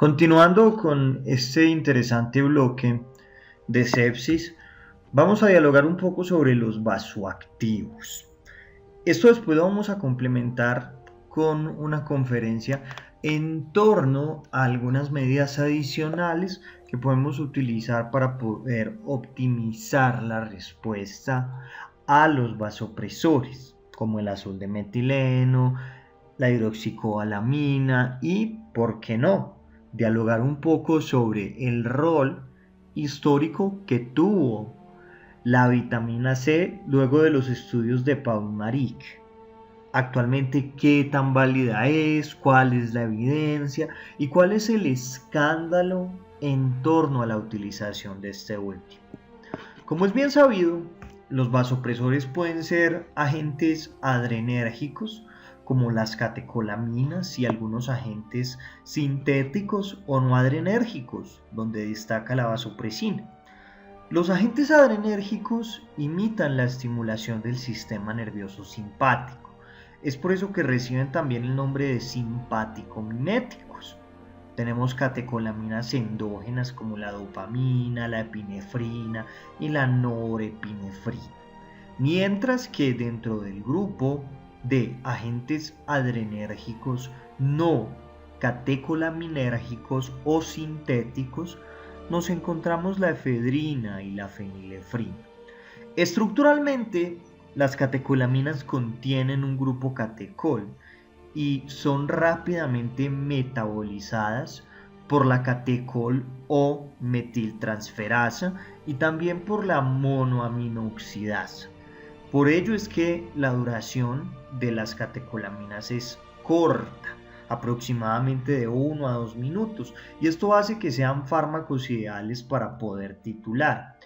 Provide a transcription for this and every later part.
Continuando con este interesante bloque de sepsis, vamos a dialogar un poco sobre los vasoactivos. Esto después lo vamos a complementar con una conferencia en torno a algunas medidas adicionales que podemos utilizar para poder optimizar la respuesta a los vasopresores, como el azul de metileno, la hidroxicobalamina y, ¿por qué no?, dialogar un poco sobre el rol histórico que tuvo la vitamina C luego de los estudios de Paul Marik. Actualmente, ¿qué tan válida es? ¿Cuál es la evidencia? ¿Y cuál es el escándalo en torno a la utilización de este último? Como es bien sabido, los vasopresores pueden ser agentes adrenérgicos, como las catecolaminas y algunos agentes sintéticos o no adrenérgicos, donde destaca la vasopresina. Los agentes adrenérgicos imitan la estimulación del sistema nervioso simpático. Es por eso que reciben también el nombre de simpático-miméticos. Tenemos catecolaminas endógenas como la dopamina, la epinefrina y la norepinefrina. Mientras que dentro del grupo de agentes adrenérgicos no catecolaminérgicos o sintéticos nos encontramos la efedrina y la fenilefrina. Estructuralmente, las catecolaminas contienen un grupo catecol y son rápidamente metabolizadas por la catecol o metiltransferasa y también por la monoaminooxidasa. Por ello es que la duración de las catecolaminas es corta, aproximadamente de 1 a 2 minutos, y esto hace que sean fármacos ideales para poder titular,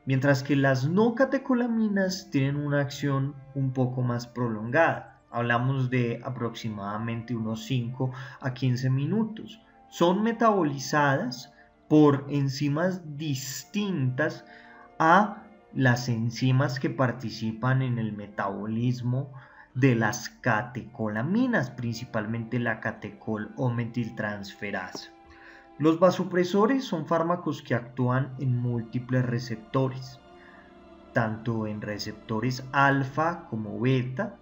mientras que las no catecolaminas tienen una acción un poco más prolongada. Hablamos de aproximadamente unos 5 a 15 minutos. Son metabolizadas por enzimas distintas a las enzimas que participan en el metabolismo de las catecolaminas, principalmente la catecol o metiltransferasa. Los vasopresores son fármacos que actúan en múltiples receptores, tanto en receptores alfa como beta,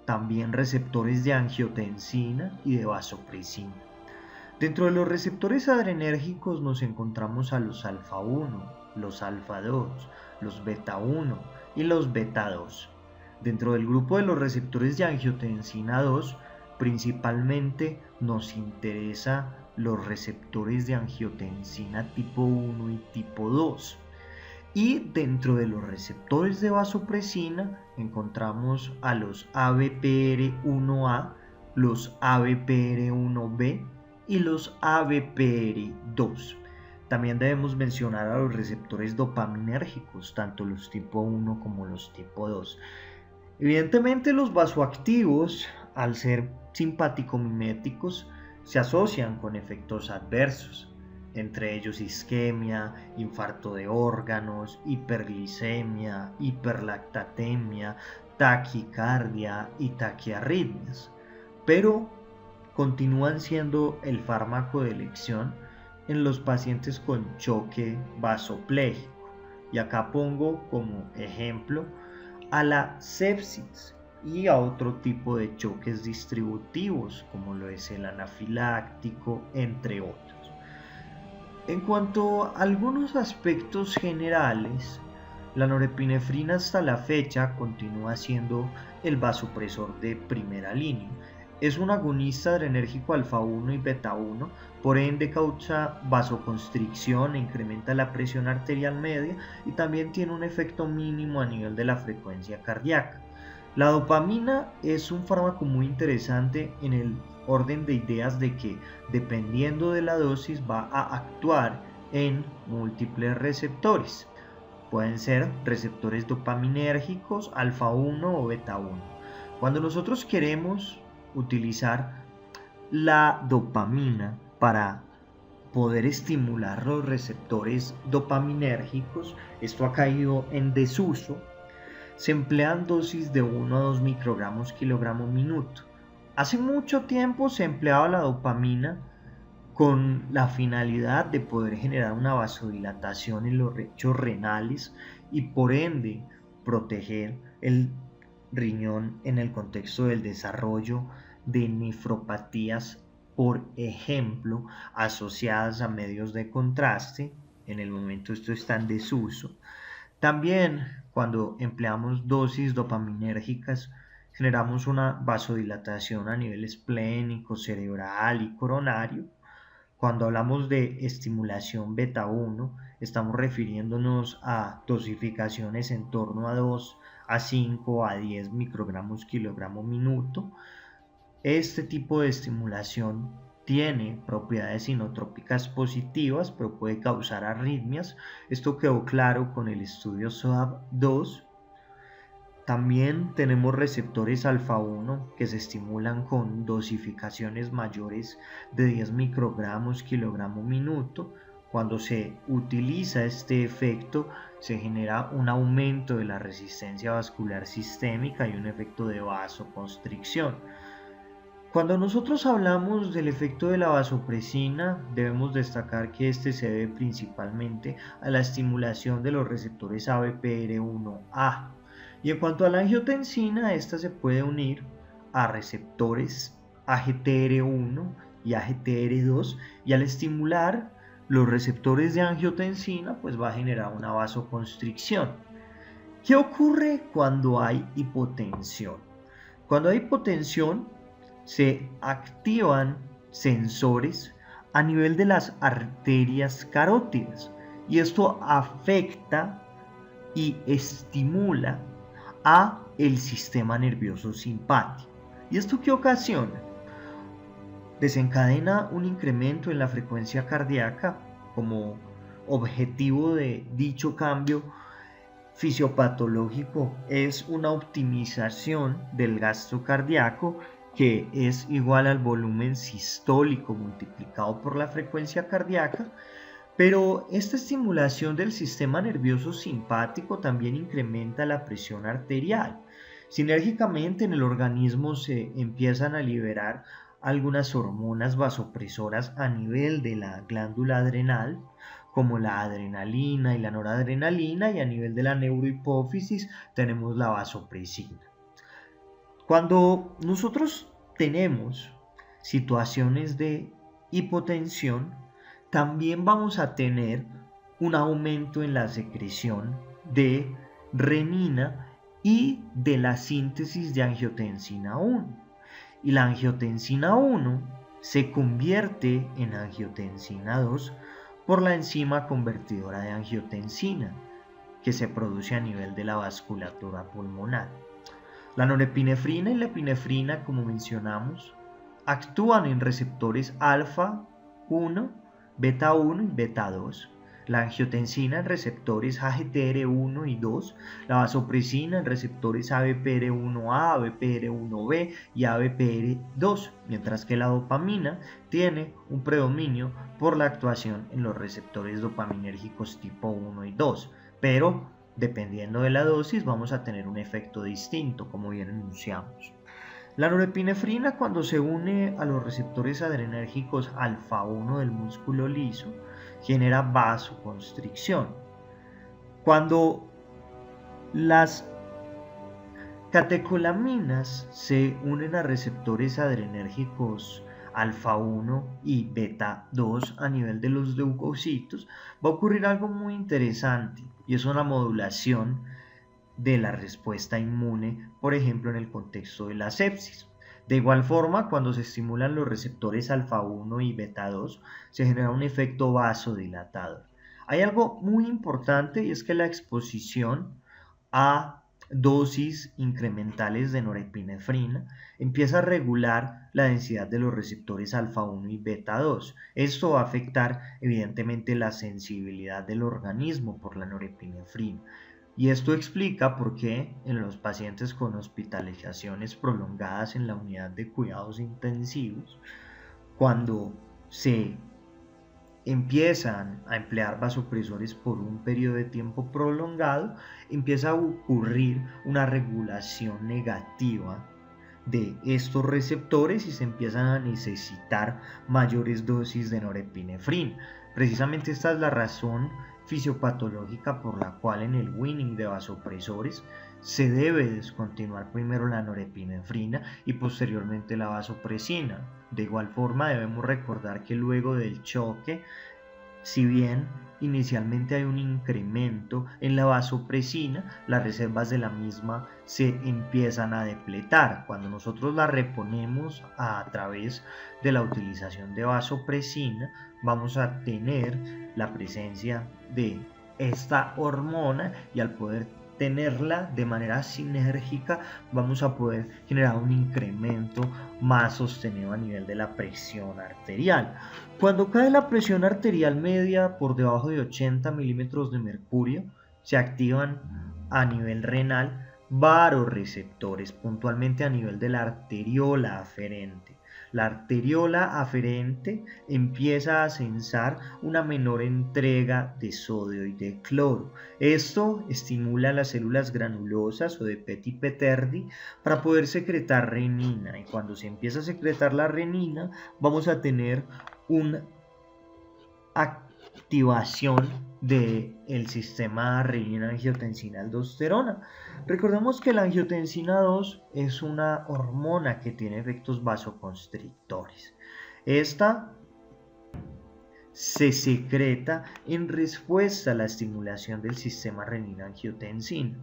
también receptores de angiotensina y de vasopresina. Dentro de los receptores adrenérgicos nos encontramos a los alfa 1, los alfa 2, los beta 1 y los beta 2. Dentro del grupo de los receptores de angiotensina 2, principalmente nos interesa los receptores de angiotensina tipo 1 y tipo 2. Y dentro de los receptores de vasopresina encontramos a los ABPR1A, los ABPR1B y los ABPR2. También debemos mencionar a los receptores dopaminérgicos, tanto los tipo 1 como los tipo 2. Evidentemente los vasoactivos, al ser simpático-miméticos, se asocian con efectos adversos, entre ellos isquemia, infarto de órganos, hiperglicemia, hiperlactatemia, taquicardia y taquiarritmias, pero continúan siendo el fármaco de elección en los pacientes con choque vasopléjico. Y acá pongo como ejemplo a la sepsis y a otro tipo de choques distributivos como lo es el anafiláctico, entre otros. En cuanto a algunos aspectos generales, la norepinefrina hasta la fecha continúa siendo el vasopresor de primera línea. Es un agonista adrenérgico alfa 1 y beta 1, por ende causa vasoconstricción e incrementa la presión arterial media y también tiene un efecto mínimo a nivel de la frecuencia cardíaca. La dopamina es un fármaco muy interesante en el orden de ideas de que, dependiendo de la dosis, va a actuar en múltiples receptores. Pueden ser receptores dopaminérgicos, alfa 1 o beta 1. Cuando nosotros queremos utilizar la dopamina para poder estimular los receptores dopaminérgicos, esto ha caído en desuso. Se emplean dosis de 1 a 2 microgramos kilogramo minuto. Hace mucho tiempo se empleaba la dopamina con la finalidad de poder generar una vasodilatación en los lechos renales y por ende proteger el riñón en el contexto del desarrollo de nefropatías, por ejemplo, asociadas a medios de contraste. En el momento esto está en desuso. También cuando empleamos dosis dopaminérgicas generamos una vasodilatación a nivel esplénico, cerebral y coronario. Cuando hablamos de estimulación beta 1, estamos refiriéndonos a dosificaciones en torno a 2 a 5 a 10 microgramos kilogramo minuto. Este tipo de estimulación tiene propiedades inotrópicas positivas, pero puede causar arritmias. Esto quedó claro con el estudio SOAP-2. También tenemos receptores alfa 1 que se estimulan con dosificaciones mayores de 10 microgramos kilogramo minuto. Cuando se utiliza este efecto se genera un aumento de la resistencia vascular sistémica y un efecto de vasoconstricción. Cuando nosotros hablamos del efecto de la vasopresina, debemos destacar que este se debe principalmente a la estimulación de los receptores ABPR1A. Y en cuanto a la angiotensina, esta se puede unir a receptores AGTR1 y AGTR2, y al estimular los receptores de angiotensina, pues va a generar una vasoconstricción. ¿Qué ocurre cuando hay hipotensión? Cuando hay hipotensión, se activan sensores a nivel de las arterias carótidas y esto afecta y estimula a el sistema nervioso simpático. ¿Y esto qué ocasiona? Desencadena un incremento en la frecuencia cardíaca. Como objetivo de dicho cambio fisiopatológico es una optimización del gasto cardíaco, que es igual al volumen sistólico multiplicado por la frecuencia cardíaca. Pero esta estimulación del sistema nervioso simpático también incrementa la presión arterial. Sinérgicamente en el organismo se empiezan a liberar algunas hormonas vasopresoras a nivel de la glándula adrenal, como la adrenalina y la noradrenalina, y a nivel de la neurohipófisis tenemos la vasopresina. Cuando nosotros tenemos situaciones de hipotensión, también vamos a tener un aumento en la secreción de renina y de la síntesis de angiotensina 1. Y la angiotensina 1 se convierte en angiotensina 2 por la enzima convertidora de angiotensina que se produce a nivel de la vasculatura pulmonar. La norepinefrina y la epinefrina, como mencionamos, actúan en receptores alfa 1, beta 1 y beta 2, la angiotensina en receptores AGTR1 y 2, la vasopresina en receptores ABPR1A, ABPR1B y ABPR2, mientras que la dopamina tiene un predominio por la actuación en los receptores dopaminérgicos tipo 1 y 2, pero dependiendo de la dosis vamos a tener un efecto distinto, como bien enunciamos. La norepinefrina, cuando se une a los receptores adrenérgicos alfa 1 del músculo liso, genera vasoconstricción. Cuando las catecolaminas se unen a receptores adrenérgicos alfa 1 y beta 2 a nivel de los leucocitos, va a ocurrir algo muy interesante, y es una modulación de la respuesta inmune, por ejemplo en el contexto de la sepsis. De igual forma, cuando se estimulan los receptores alfa 1 y beta 2, se genera un efecto vasodilatador. Hay algo muy importante, y es que la exposición a dosis incrementales de norepinefrina empieza a regular la densidad de los receptores alfa 1 y beta 2. Esto va a afectar evidentemente la sensibilidad del organismo por la norepinefrina. Y esto explica por qué en los pacientes con hospitalizaciones prolongadas en la unidad de cuidados intensivos, cuando se empiezan a emplear vasopresores por un periodo de tiempo prolongado, empieza a ocurrir una regulación negativa de estos receptores y se empiezan a necesitar mayores dosis de norepinefrina. Precisamente esta es la razón fisiopatológica por la cual en el weaning de vasopresores se debe descontinuar primero la norepinefrina y posteriormente la vasopresina. De igual forma debemos recordar que luego del choque, si bien inicialmente hay un incremento en la vasopresina, las reservas de la misma se empiezan a depletar. Cuando nosotros la reponemos a través de la utilización de vasopresina, vamos a tener la presencia de esta hormona y al poder tenerla de manera sinérgica vamos a poder generar un incremento más sostenido a nivel de la presión arterial. Cuando cae la presión arterial media por debajo de 80 milímetros de mercurio, se activan a nivel renal vasoreceptores, puntualmente a nivel de la arteriola aferente. La arteriola aferente empieza a sensar una menor entrega de sodio y de cloro. Esto estimula las células granulosas o de Petit-Peterdi para poder secretar renina, y cuando se empieza a secretar la renina vamos a tener una activación del sistema renina-angiotensina-aldosterona. Recordemos que la angiotensina 2 es una hormona que tiene efectos vasoconstrictores. Esta se secreta en respuesta a la estimulación del sistema renina-angiotensina.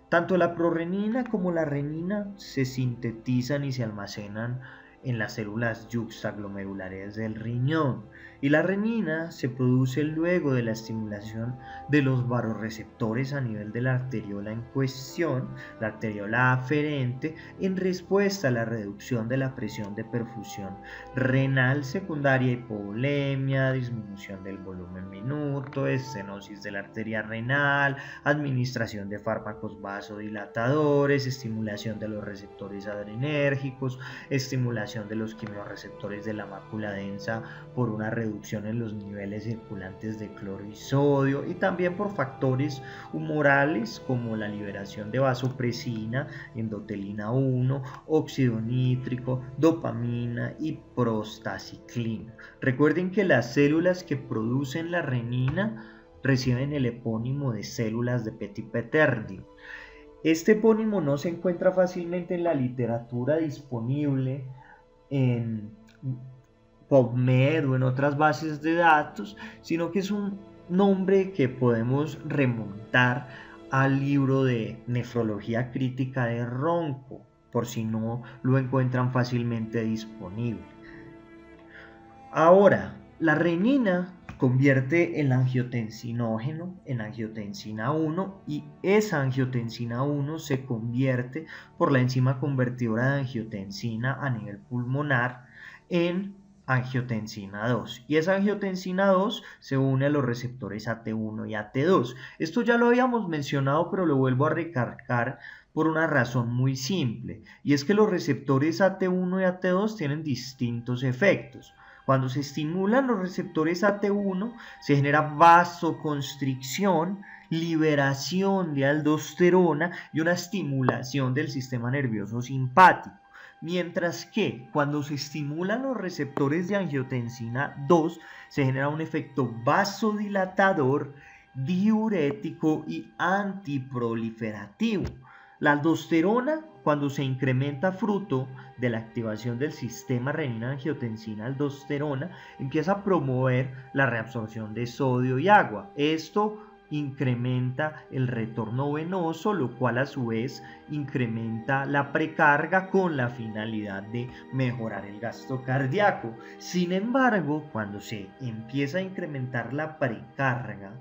Tanto la prorenina como la renina se sintetizan y se almacenan en las células yuxtaglomerulares del riñón, y la renina se produce luego de la estimulación de los vasoreceptores a nivel de la arteriola en cuestión, la arteriola aferente, en respuesta a la reducción de la presión de perfusión renal secundaria, hipovolemia, disminución del volumen minuto, estenosis de la arteria renal, administración de fármacos vasodilatadores, estimulación de los receptores adrenérgicos, estimulación de los quimiorreceptores de la mácula densa por una reducción en los niveles circulantes de cloro y sodio, y también por factores humorales como la liberación de vasopresina, endotelina 1, óxido nítrico, dopamina y prostaciclina. Recuerden que las células que producen la renina reciben el epónimo de células de Petit-Peterdi. Este epónimo no se encuentra fácilmente en la literatura disponible en PubMed o en otras bases de datos, sino que es un nombre que podemos remontar al libro de nefrología crítica de Ronco, por si no lo encuentran fácilmente disponible. Ahora, la renina convierte el angiotensinógeno en angiotensina 1 y esa angiotensina 1 se convierte por la enzima convertidora de angiotensina a nivel pulmonar en angiotensina 2, y esa angiotensina 2 se une a los receptores AT1 y AT2. Esto ya lo habíamos mencionado, pero lo vuelvo a recalcar por una razón muy simple, y es que los receptores AT1 y AT2 tienen distintos efectos. Cuando se estimulan los receptores AT1 se genera vasoconstricción, liberación de aldosterona y una estimulación del sistema nervioso simpático. Mientras que cuando se estimulan los receptores de angiotensina 2 se genera un efecto vasodilatador, diurético y antiproliferativo. La aldosterona, cuando se incrementa fruto de la activación del sistema renina-angiotensina-aldosterona, empieza a promover la reabsorción de sodio y agua. Esto incrementa el retorno venoso, lo cual a su vez incrementa la precarga con la finalidad de mejorar el gasto cardíaco. Sin embargo, cuando se empieza a incrementar la precarga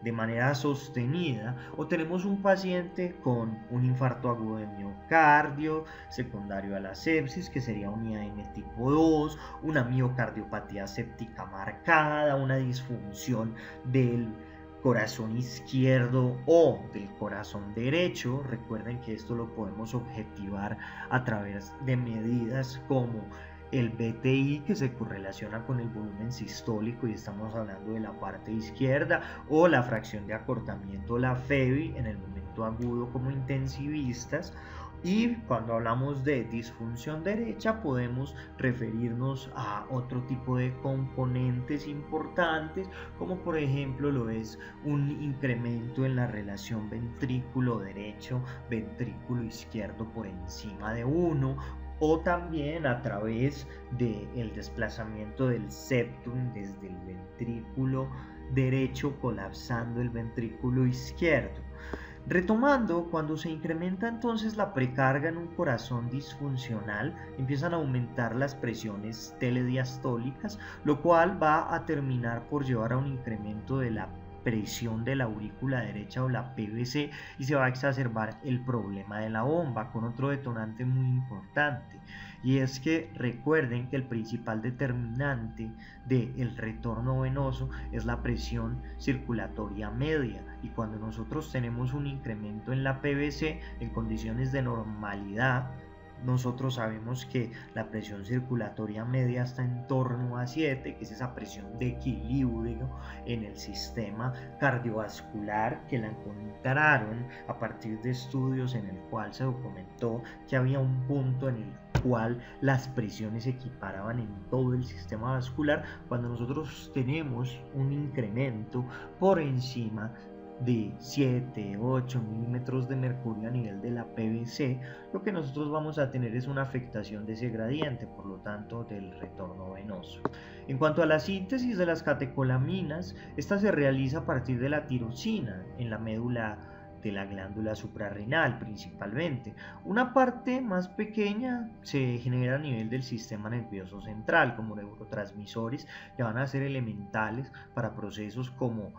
de manera sostenida, o tenemos un paciente con un infarto agudo de miocardio secundario a la sepsis, que sería un IAM tipo 2, una miocardiopatía séptica marcada, una disfunción del corazón izquierdo o del corazón derecho. Recuerden que esto lo podemos objetivar a través de medidas como el BTI, que se correlaciona con el volumen sistólico y estamos hablando de la parte izquierda, o la fracción de acortamiento, la FEBI, en el momento agudo como intensivistas, Y cuando hablamos de disfunción derecha podemos referirnos a otro tipo de componentes importantes, como por ejemplo lo es un incremento en la relación ventrículo derecho, ventrículo izquierdo por encima de 1, o también a través del desplazamiento del septum desde el ventrículo derecho colapsando el ventrículo izquierdo. Retomando, cuando se incrementa entonces la precarga en un corazón disfuncional, empiezan a aumentar las presiones telediastólicas, lo cual va a terminar por llevar a un incremento de la presión de la aurícula derecha o la PVC, y se va a exacerbar el problema de la bomba con otro detonante muy importante, y es que recuerden que el principal determinante del retorno venoso es la presión circulatoria media, y cuando nosotros tenemos un incremento en la PVC en condiciones de normalidad, nosotros sabemos que la presión circulatoria media está en torno a 7, que es esa presión de equilibrio en el sistema cardiovascular, que la encontraron a partir de estudios en el cual se documentó que había un punto en el cual las presiones se equiparaban en todo el sistema vascular. Cuando nosotros tenemos un incremento por encima de 7, 8 milímetros de mercurio a nivel de la PVC, lo que nosotros vamos a tener es una afectación de ese gradiente, por lo tanto del retorno venoso. En cuanto a la síntesis de las catecolaminas, esta se realiza a partir de la tirosina en la médula de la glándula suprarrenal principalmente. Una parte más pequeña se genera a nivel del sistema nervioso central como neurotransmisores que van a ser elementales para procesos como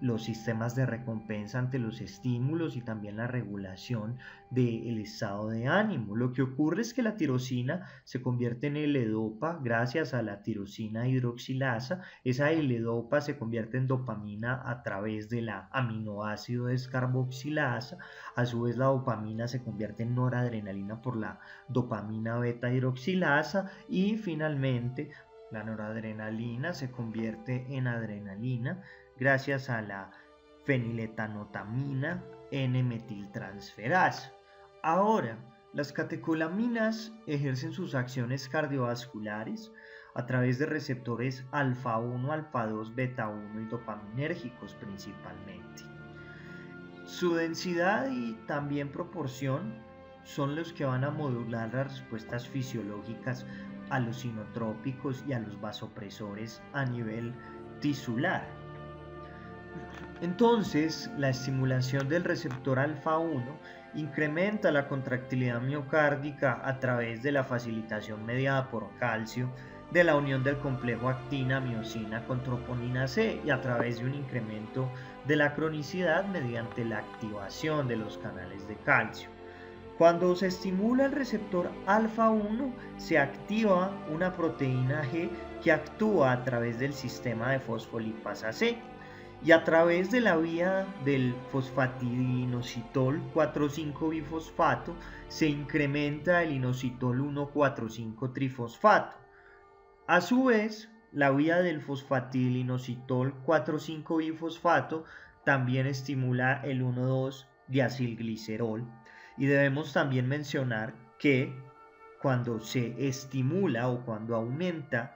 los sistemas de recompensa ante los estímulos y también la regulación del estado de ánimo. Lo que ocurre es que la tirosina se convierte en L-Dopa gracias a la tirosina hidroxilasa. Esa L-Dopa se convierte en dopamina a través de la aminoácido descarboxilasa. A su vez la dopamina se convierte en noradrenalina por la dopamina beta hidroxilasa, y finalmente la noradrenalina se convierte en adrenalina gracias a la feniletanotamina N-metiltransferasa. Ahora, las catecolaminas ejercen sus acciones cardiovasculares a través de receptores alfa 1, alfa 2, beta 1 y dopaminérgicos principalmente. Su densidad y también proporción son los que van a modular las respuestas fisiológicas a los inotrópicos y a los vasopresores a nivel tisular. Entonces, la estimulación del receptor alfa 1 incrementa la contractilidad miocárdica a través de la facilitación mediada por calcio de la unión del complejo actina-miosina con troponina C, y a través de un incremento de la cronicidad mediante la activación de los canales de calcio. Cuando se estimula el receptor alfa 1, se activa una proteína G que actúa a través del sistema de fosfolipasa C, y a través de la vía del fosfatidilinositol 4,5-bifosfato se incrementa el inositol 1,4,5-trifosfato. A su vez, la vía del fosfatidilinositol 4,5-bifosfato también estimula el 1,2-diacilglicerol, y debemos también mencionar que cuando se estimula o cuando aumenta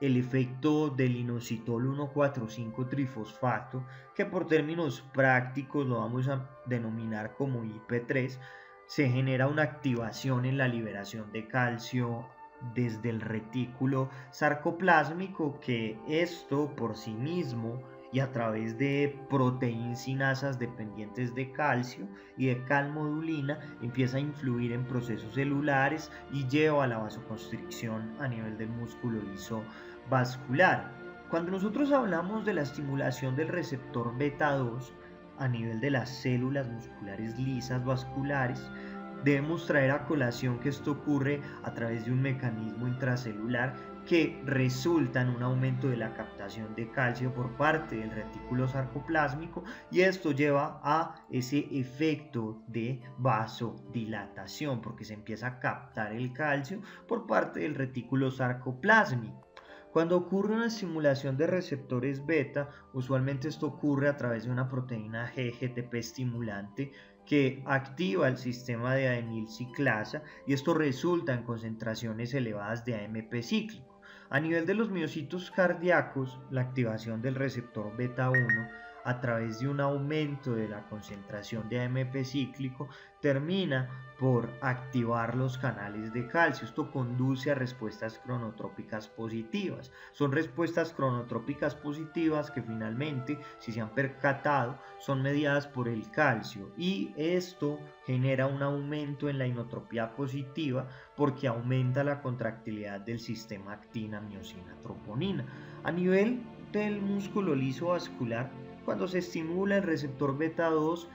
el efecto del inositol 1,4,5-trifosfato, que por términos prácticos lo vamos a denominar como IP3, se genera una activación en la liberación de calcio desde el retículo sarcoplásmico, que esto por sí mismo y a través de proteinsinasas dependientes de calcio y de calmodulina empieza a influir en procesos celulares y lleva a la vasoconstricción a nivel del músculo liso vascular. Cuando nosotros hablamos de la estimulación del receptor beta 2 a nivel de las células musculares lisas vasculares, debemos traer a colación que esto ocurre a través de un mecanismo intracelular que resulta en un aumento de la captación de calcio por parte del retículo sarcoplásmico, y esto lleva a ese efecto de vasodilatación porque se empieza a captar el calcio por parte del retículo sarcoplásmico. Cuando ocurre una estimulación de receptores beta, usualmente esto ocurre a través de una proteína G GTP estimulante que activa el sistema de adenilciclasa y esto resulta en concentraciones elevadas de AMP cíclico. A nivel de los miocitos cardíacos, la activación del receptor beta 1 a través de un aumento de la concentración de AMP cíclico termina por activar los canales de calcio. Esto conduce a respuestas cronotrópicas positivas. Son respuestas cronotrópicas positivas que finalmente, si se han percatado, son mediadas por el calcio y esto genera un aumento en la inotropía positiva porque aumenta la contractilidad del sistema actina, miosina, troponina. A nivel del músculo liso vascular, cuando se estimula el receptor beta 2,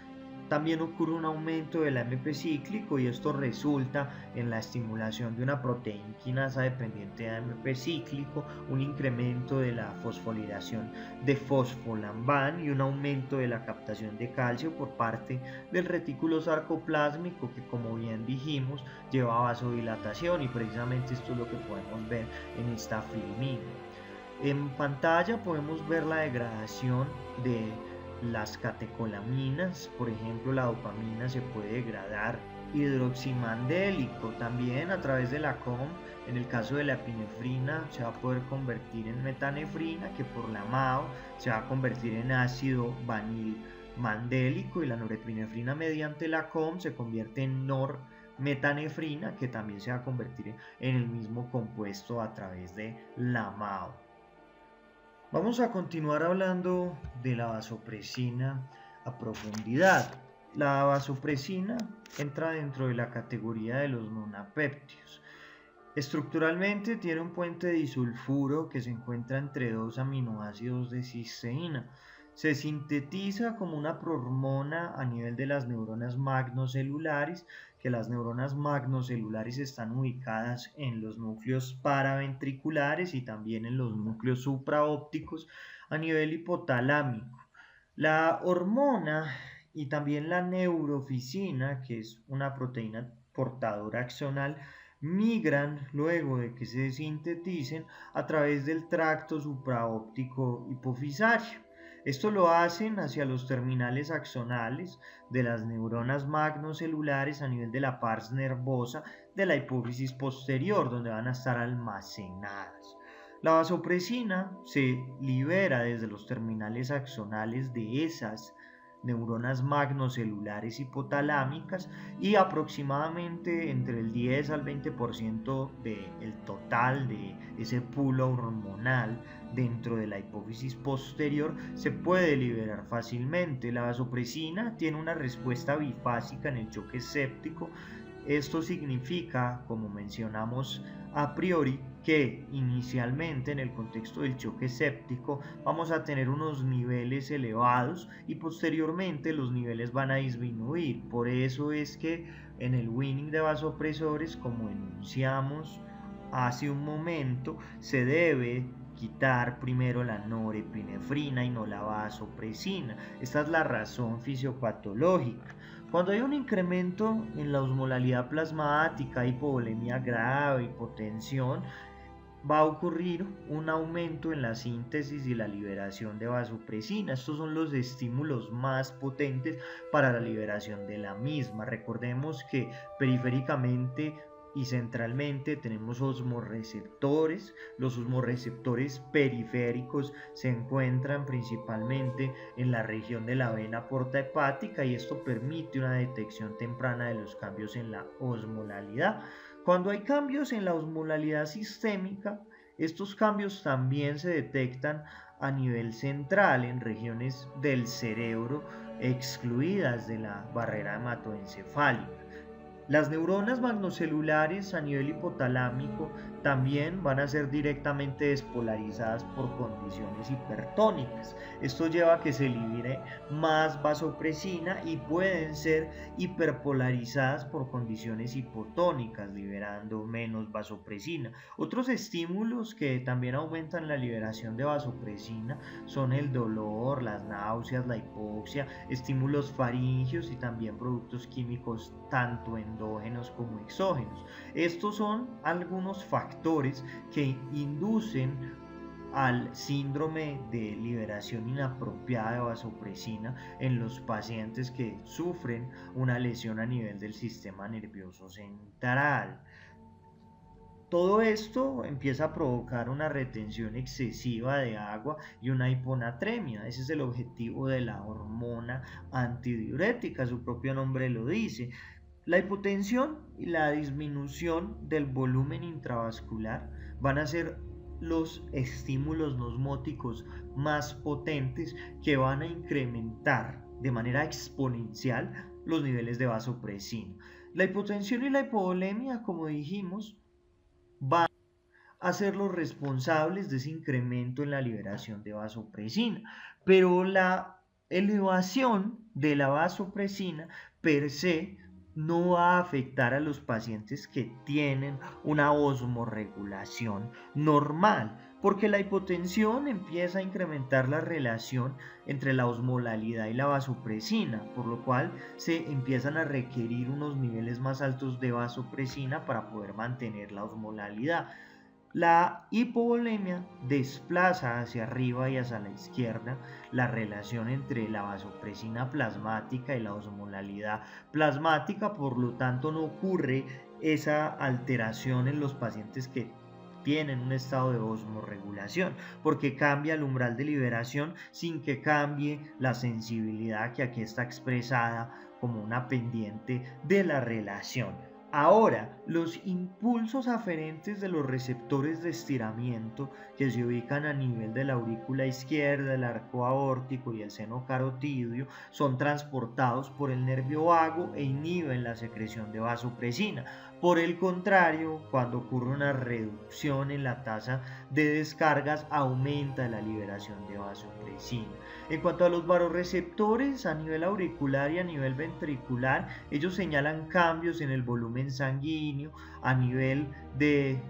también ocurre un aumento del AMP cíclico y esto resulta en la estimulación de una proteína quinasa dependiente de AMP cíclico, un incremento de la fosforilación de fosfolamban y un aumento de la captación de calcio por parte del retículo sarcoplásmico que, como bien dijimos, lleva a vasodilatación y precisamente esto es lo que podemos ver en esta filmina. En pantalla podemos ver la degradación de las catecolaminas, por ejemplo la dopamina se puede degradar, hidroximandélico también a través de la COM, en el caso de la epinefrina se va a poder convertir en metanefrina que por la MAO se va a convertir en ácido vanilmandélico y la norepinefrina mediante la COM se convierte en normetanefrina que también se va a convertir en el mismo compuesto a través de la MAO. Vamos a continuar hablando de la vasopresina a profundidad. La vasopresina entra dentro de la categoría de los nonapéptidos. Estructuralmente tiene un puente disulfuro que se encuentra entre dos aminoácidos de cisteína. Se sintetiza como una prohormona a nivel de las neuronas magnocelulares, que las neuronas magnocelulares están ubicadas en los núcleos paraventriculares y también en los núcleos supraópticos a nivel hipotalámico. La hormona y también la neurofisina, que es una proteína portadora axonal, migran luego de que se sinteticen a través del tracto supraóptico hipofisario. Esto lo hacen hacia los terminales axonales de las neuronas magnocelulares a nivel de la pars nervosa de la hipófisis posterior, donde van a estar almacenadas. La vasopresina se libera desde los terminales axonales de esas neuronas magnocelulares hipotalámicas y aproximadamente entre el 10 al 20% del total de ese pool hormonal dentro de la hipófisis posterior se puede liberar fácilmente. La vasopresina tiene una respuesta bifásica en el choque séptico. Esto significa, como mencionamos a priori, que inicialmente en el contexto del choque séptico vamos a tener unos niveles elevados y posteriormente los niveles van a disminuir. Por eso es que en el weaning de vasopresores, como enunciamos hace un momento, se debe quitar primero la norepinefrina y no la vasopresina. Esta es la razón fisiopatológica. Cuando hay un incremento en la osmolalidad plasmática, hipovolemia grave, hipotensión, va a ocurrir un aumento en la síntesis y la liberación de vasopresina. Estos son los estímulos más potentes para la liberación de la misma. Recordemos que periféricamente y centralmente tenemos osmorreceptores. Los osmorreceptores periféricos se encuentran principalmente en la región de la vena porta hepática y esto permite una detección temprana de los cambios en la osmolalidad. Cuando hay cambios en la osmolalidad sistémica, estos cambios también se detectan a nivel central en regiones del cerebro excluidas de la barrera hematoencefálica. Las neuronas magnocelulares a nivel hipotalámico también van a ser directamente despolarizadas por condiciones hipertónicas. Esto lleva a que se libere más vasopresina y pueden ser hiperpolarizadas por condiciones hipotónicas, liberando menos vasopresina. Otros estímulos que también aumentan la liberación de vasopresina son el dolor, las náuseas, la hipoxia, estímulos faringios y también productos químicos tanto endógenos como exógenos. Estos son algunos factores que inducen al síndrome de liberación inapropiada de vasopresina en los pacientes que sufren una lesión a nivel del sistema nervioso central. Todo esto empieza a provocar una retención excesiva de agua y una hiponatremia. Ese es el objetivo de la hormona antidiurética, su propio nombre lo dice. La hipotensión y la disminución del volumen intravascular van a ser los estímulos osmóticos más potentes que van a incrementar de manera exponencial los niveles de vasopresina. La hipotensión y la hipovolemia, como dijimos, van a ser los responsables de ese incremento en la liberación de vasopresina, pero la elevación de la vasopresina per se no va a afectar a los pacientes que tienen una osmorregulación normal, porque la hipotensión empieza a incrementar la relación entre la osmolalidad y la vasopresina, por lo cual se empiezan a requerir unos niveles más altos de vasopresina para poder mantener la osmolalidad. La hipovolemia desplaza hacia arriba y hacia la izquierda la relación entre la vasopresina plasmática y la osmolalidad plasmática, por lo tanto no ocurre esa alteración en los pacientes que tienen un estado de osmorregulación, porque cambia el umbral de liberación sin que cambie la sensibilidad que aquí está expresada como una pendiente de la relación. Ahora, los impulsos aferentes de los receptores de estiramiento que se ubican a nivel de la aurícula izquierda, el arco aórtico y el seno carotidio son transportados por el nervio vago e inhiben la secreción de vasopresina. Por el contrario, cuando ocurre una reducción en la tasa de descargas, aumenta la liberación de vasopresina. En cuanto a los vasoreceptores a nivel auricular y a nivel ventricular, ellos señalan cambios en el volumen sanguíneo, a nivel de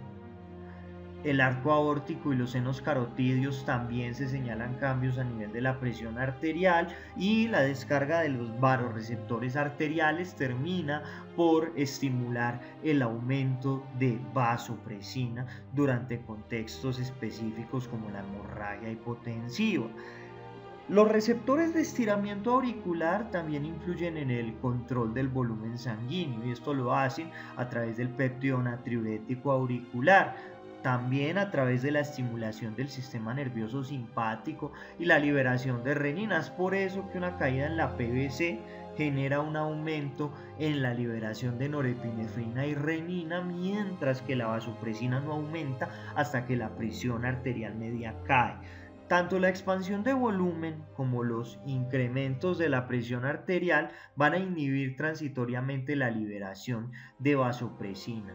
el arco aórtico y los senos carotidios también se señalan cambios a nivel de la presión arterial, y la descarga de los vasoreceptores arteriales termina por estimular el aumento de vasopresina durante contextos específicos como la hemorragia hipotensiva. Los receptores de estiramiento auricular también influyen en el control del volumen sanguíneo, y esto lo hacen a través del péptido natriurético auricular, también a través de la estimulación del sistema nervioso simpático y la liberación de renina. Es por eso que una caída en la PVC genera un aumento en la liberación de norepinefrina y renina, mientras que la vasopresina no aumenta hasta que la presión arterial media cae. Tanto la expansión de volumen como los incrementos de la presión arterial van a inhibir transitoriamente la liberación de vasopresina.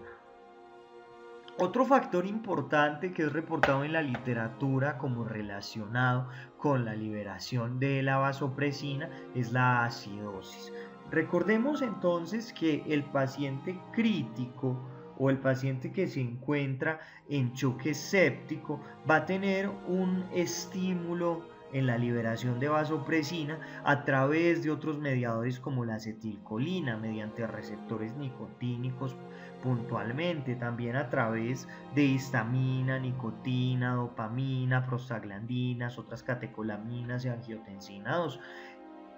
Otro factor importante que es reportado en la literatura como relacionado con la liberación de la vasopresina es la acidosis. Recordemos entonces que el paciente crítico o el paciente que se encuentra en choque séptico va a tener un estímulo en la liberación de vasopresina a través de otros mediadores como la acetilcolina, mediante receptores nicotínicos puntualmente, también a través de histamina, nicotina, dopamina, prostaglandinas, otras catecolaminas y angiotensina 2.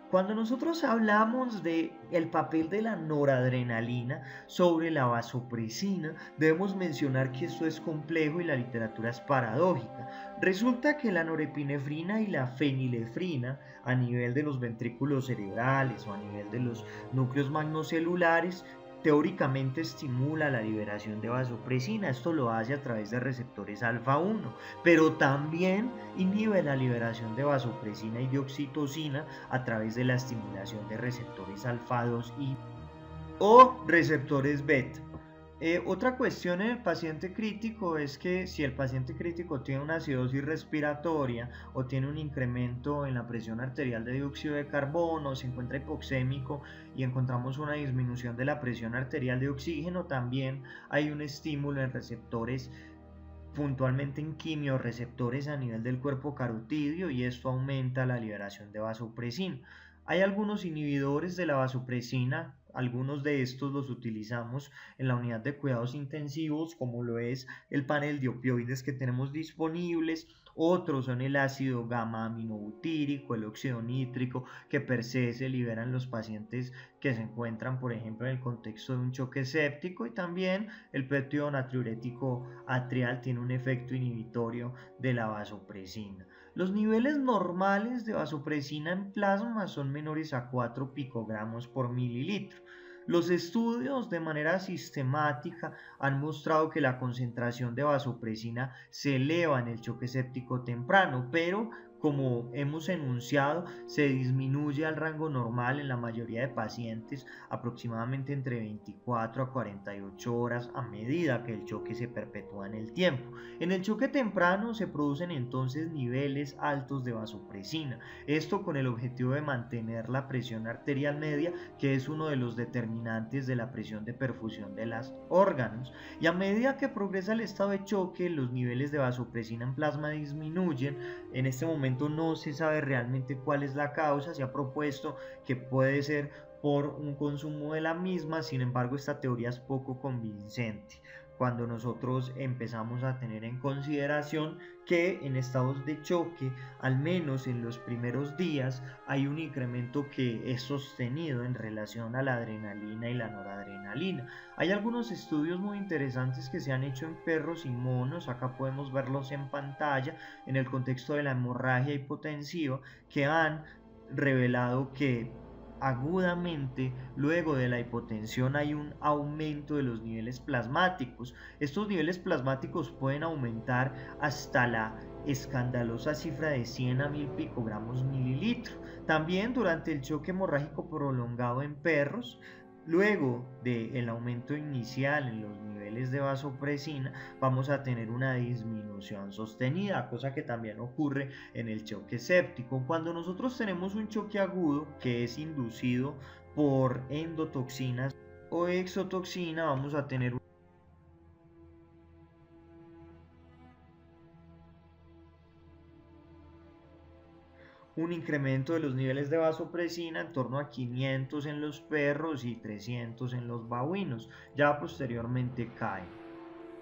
Cuando nosotros hablamos de el papel de la noradrenalina sobre la vasopresina, debemos mencionar que esto es complejo y la literatura es paradójica. Resulta que la norepinefrina y la fenilefrina a nivel de los ventrículos cerebrales o a nivel de los núcleos magnocelulares teóricamente estimula la liberación de vasopresina. Esto lo hace a través de receptores alfa 1, pero también inhibe la liberación de vasopresina y de oxitocina a través de la estimulación de receptores alfa 2 o receptores beta. Otra cuestión en el paciente crítico es que si el paciente crítico tiene una acidosis respiratoria o tiene un incremento en la presión arterial de dióxido de carbono, se encuentra hipoxémico y encontramos una disminución de la presión arterial de oxígeno, también hay un estímulo en receptores, puntualmente en quimiorreceptores a nivel del cuerpo carotidio, y esto aumenta la liberación de vasopresina. Hay algunos inhibidores de la vasopresina Algunos de estos los utilizamos en la unidad de cuidados intensivos, como lo es el panel de opioides que tenemos disponibles. Otros son el ácido gamma aminobutírico, el óxido nítrico, que per se se liberan en los pacientes que se encuentran, por ejemplo, en el contexto de un choque séptico, y también el péptido natriurético atrial tiene un efecto inhibitorio de la vasopresina. Los niveles normales de vasopresina en plasma son menores a 4 picogramos por mililitro. Los estudios de manera sistemática han mostrado que la concentración de vasopresina se eleva en el choque séptico temprano, pero como hemos enunciado, se disminuye al rango normal en la mayoría de pacientes, aproximadamente entre 24 a 48 horas a medida que el choque se perpetúa en el tiempo. En el choque temprano se producen entonces niveles altos de vasopresina, esto con el objetivo de mantener la presión arterial media, que es uno de los determinantes de la presión de perfusión de los órganos. Y a medida que progresa el estado de choque, los niveles de vasopresina en plasma disminuyen. En este momento no se sabe realmente cuál es la causa. Se ha propuesto que puede ser por un consumo de la misma, sin embargo esta teoría es poco convincente cuando nosotros empezamos a tener en consideración que en estados de choque, al menos en los primeros días, hay un incremento que es sostenido en relación a la adrenalina y la noradrenalina. Hay algunos estudios muy interesantes que se han hecho en perros y monos, acá podemos verlos en pantalla, en el contexto de la hemorragia hipotensiva, que han revelado que agudamente luego de la hipotensión hay un aumento de los niveles plasmáticos. Estos niveles plasmáticos pueden aumentar hasta la escandalosa cifra de 100 a 1000 picogramos mililitro. También durante el choque hemorrágico prolongado en perros, luego del aumento inicial en los niveles de vasopresina, vamos a tener una disminución sostenida, cosa que también ocurre en el choque séptico. Cuando nosotros tenemos un choque agudo que es inducido por endotoxinas o exotoxina, vamos a tener un incremento de los niveles de vasopresina en torno a 500 en los perros y 300 en los babuinos. Ya posteriormente cae.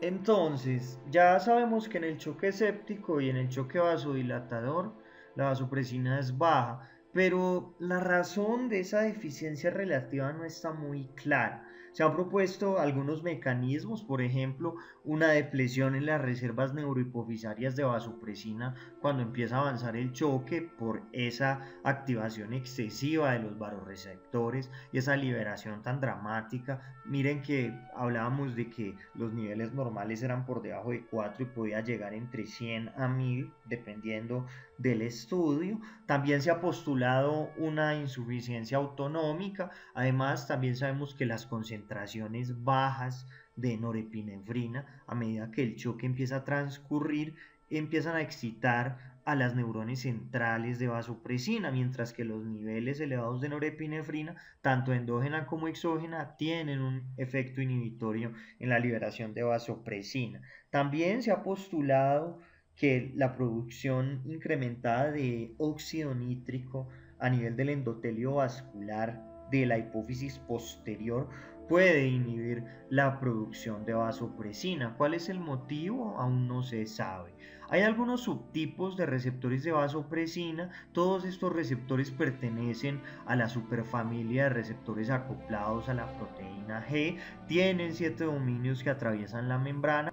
Entonces, ya sabemos que en el choque séptico y en el choque vasodilatador la vasopresina es baja, pero la razón de esa deficiencia relativa no está muy clara. Se han propuesto algunos mecanismos, por ejemplo, una depresión en las reservas neurohipofisarias de vasopresina cuando empieza a avanzar el choque por esa activación excesiva de los vasoreceptores y esa liberación tan dramática. Miren que hablábamos de que los niveles normales eran por debajo de 4 y podía llegar entre 100 a 1000 dependiendo del estudio. También se ha postulado una insuficiencia autonómica. Además, también sabemos que las concentraciones bajas de norepinefrina, a medida que el choque empieza a transcurrir, empiezan a excitar a las neuronas centrales de vasopresina, mientras que los niveles elevados de norepinefrina, tanto endógena como exógena, tienen un efecto inhibitorio en la liberación de vasopresina. También se ha postulado que la producción incrementada de óxido nítrico a nivel del endotelio vascular de la hipófisis posterior puede inhibir la producción de vasopresina. ¿Cuál es el motivo? Aún no se sabe. Hay algunos subtipos de receptores de vasopresina. Todos estos receptores pertenecen a la superfamilia de receptores acoplados a la proteína G. Tienen 7 dominios que atraviesan la membrana.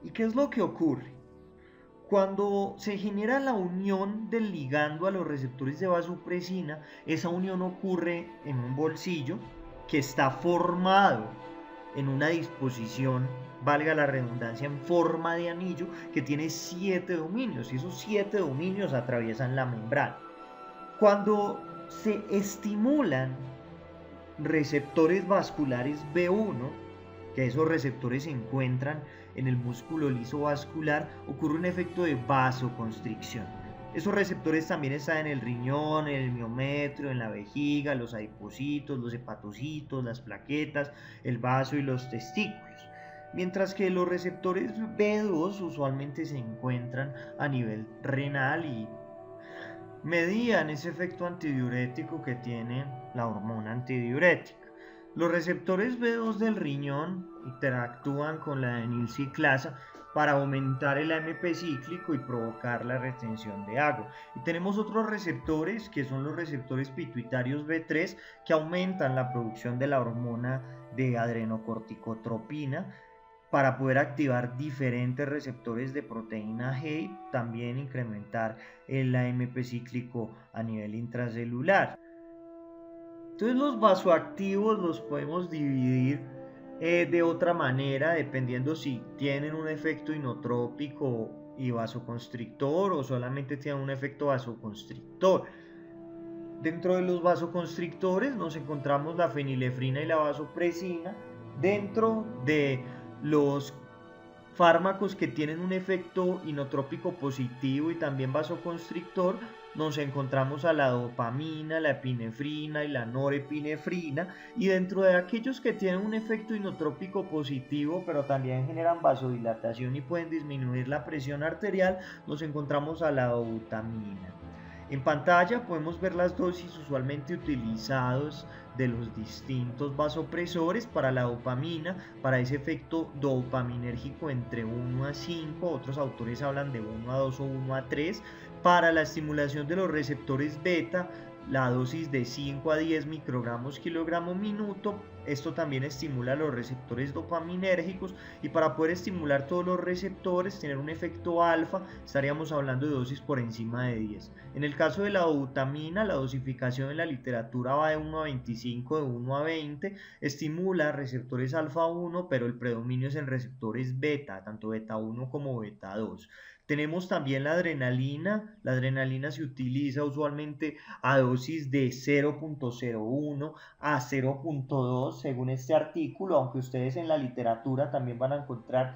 ¿Y qué es lo que ocurre? Cuando se genera la unión del ligando a los receptores de vasopresina, esa unión ocurre en un bolsillo que está formado en una disposición, valga la redundancia, en forma de anillo que tiene 7 dominios y esos 7 dominios atraviesan la membrana. Cuando se estimulan receptores vasculares B1, que esos receptores se encuentran en el músculo liso vascular, ocurre un efecto de vasoconstricción. Esos receptores también están en el riñón, en el miometrio, en la vejiga, los adipocitos, los hepatocitos, las plaquetas, el vaso y los testículos. Mientras que los receptores B2 usualmente se encuentran a nivel renal y medían ese efecto antidiurético que tiene la hormona antidiurética. Los receptores B2 del riñón interactúan con la adenilciclasa para aumentar el AMP cíclico y provocar la retención de agua. Y tenemos otros receptores que son los receptores pituitarios B3 que aumentan la producción de la hormona de adrenocorticotropina para poder activar diferentes receptores de proteína G y también incrementar el AMP cíclico a nivel intracelular. Entonces los vasoactivos los podemos dividir de otra manera dependiendo si tienen un efecto inotrópico y vasoconstrictor o solamente tienen un efecto vasoconstrictor. Dentro de los vasoconstrictores nos encontramos la fenilefrina y la vasopresina. Dentro de los fármacos que tienen un efecto inotrópico positivo y también vasoconstrictor, nos encontramos a la dopamina, la epinefrina y la norepinefrina, y dentro de aquellos que tienen un efecto inotrópico positivo pero también generan vasodilatación y pueden disminuir la presión arterial, nos encontramos a la dobutamina. En pantalla podemos ver las dosis usualmente utilizadas de los distintos vasopresores para la dopamina, para ese efecto dopaminérgico entre 1 a 5, otros autores hablan de 1 a 2 o 1 a 3, para la estimulación de los receptores beta, la dosis de 5 a 10 microgramos kilogramo minuto. Esto también estimula los receptores dopaminérgicos y para poder estimular todos los receptores, tener un efecto alfa, estaríamos hablando de dosis por encima de 10. En el caso de la dobutamina, la dosificación en la literatura va de 1 a 25, de 1 a 20, estimula receptores alfa 1, pero el predominio es en receptores beta, tanto beta 1 como beta 2. Tenemos también la adrenalina se utiliza usualmente a dosis de 0.01 a 0.2 según este artículo, aunque ustedes en la literatura también van a encontrar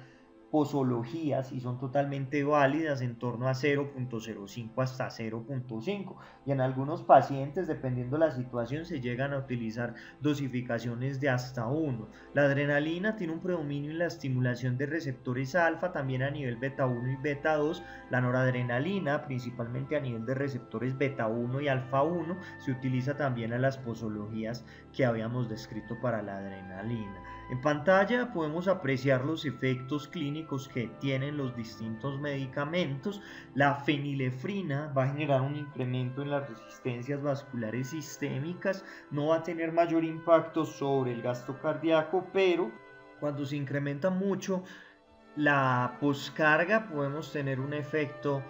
posologías y son totalmente válidas en torno a 0.05 hasta 0.5 y en algunos pacientes dependiendo la situación se llegan a utilizar dosificaciones de hasta 1. La adrenalina tiene un predominio en la estimulación de receptores alfa también a nivel beta 1 y beta 2. La noradrenalina principalmente a nivel de receptores beta 1 y alfa 1 se utiliza también a las posologías que habíamos descrito para la adrenalina. En pantalla podemos apreciar los efectos clínicos que tienen los distintos medicamentos. La fenilefrina va a generar un incremento en las resistencias vasculares sistémicas, no va a tener mayor impacto sobre el gasto cardíaco, pero cuando se incrementa mucho la poscarga podemos tener un efecto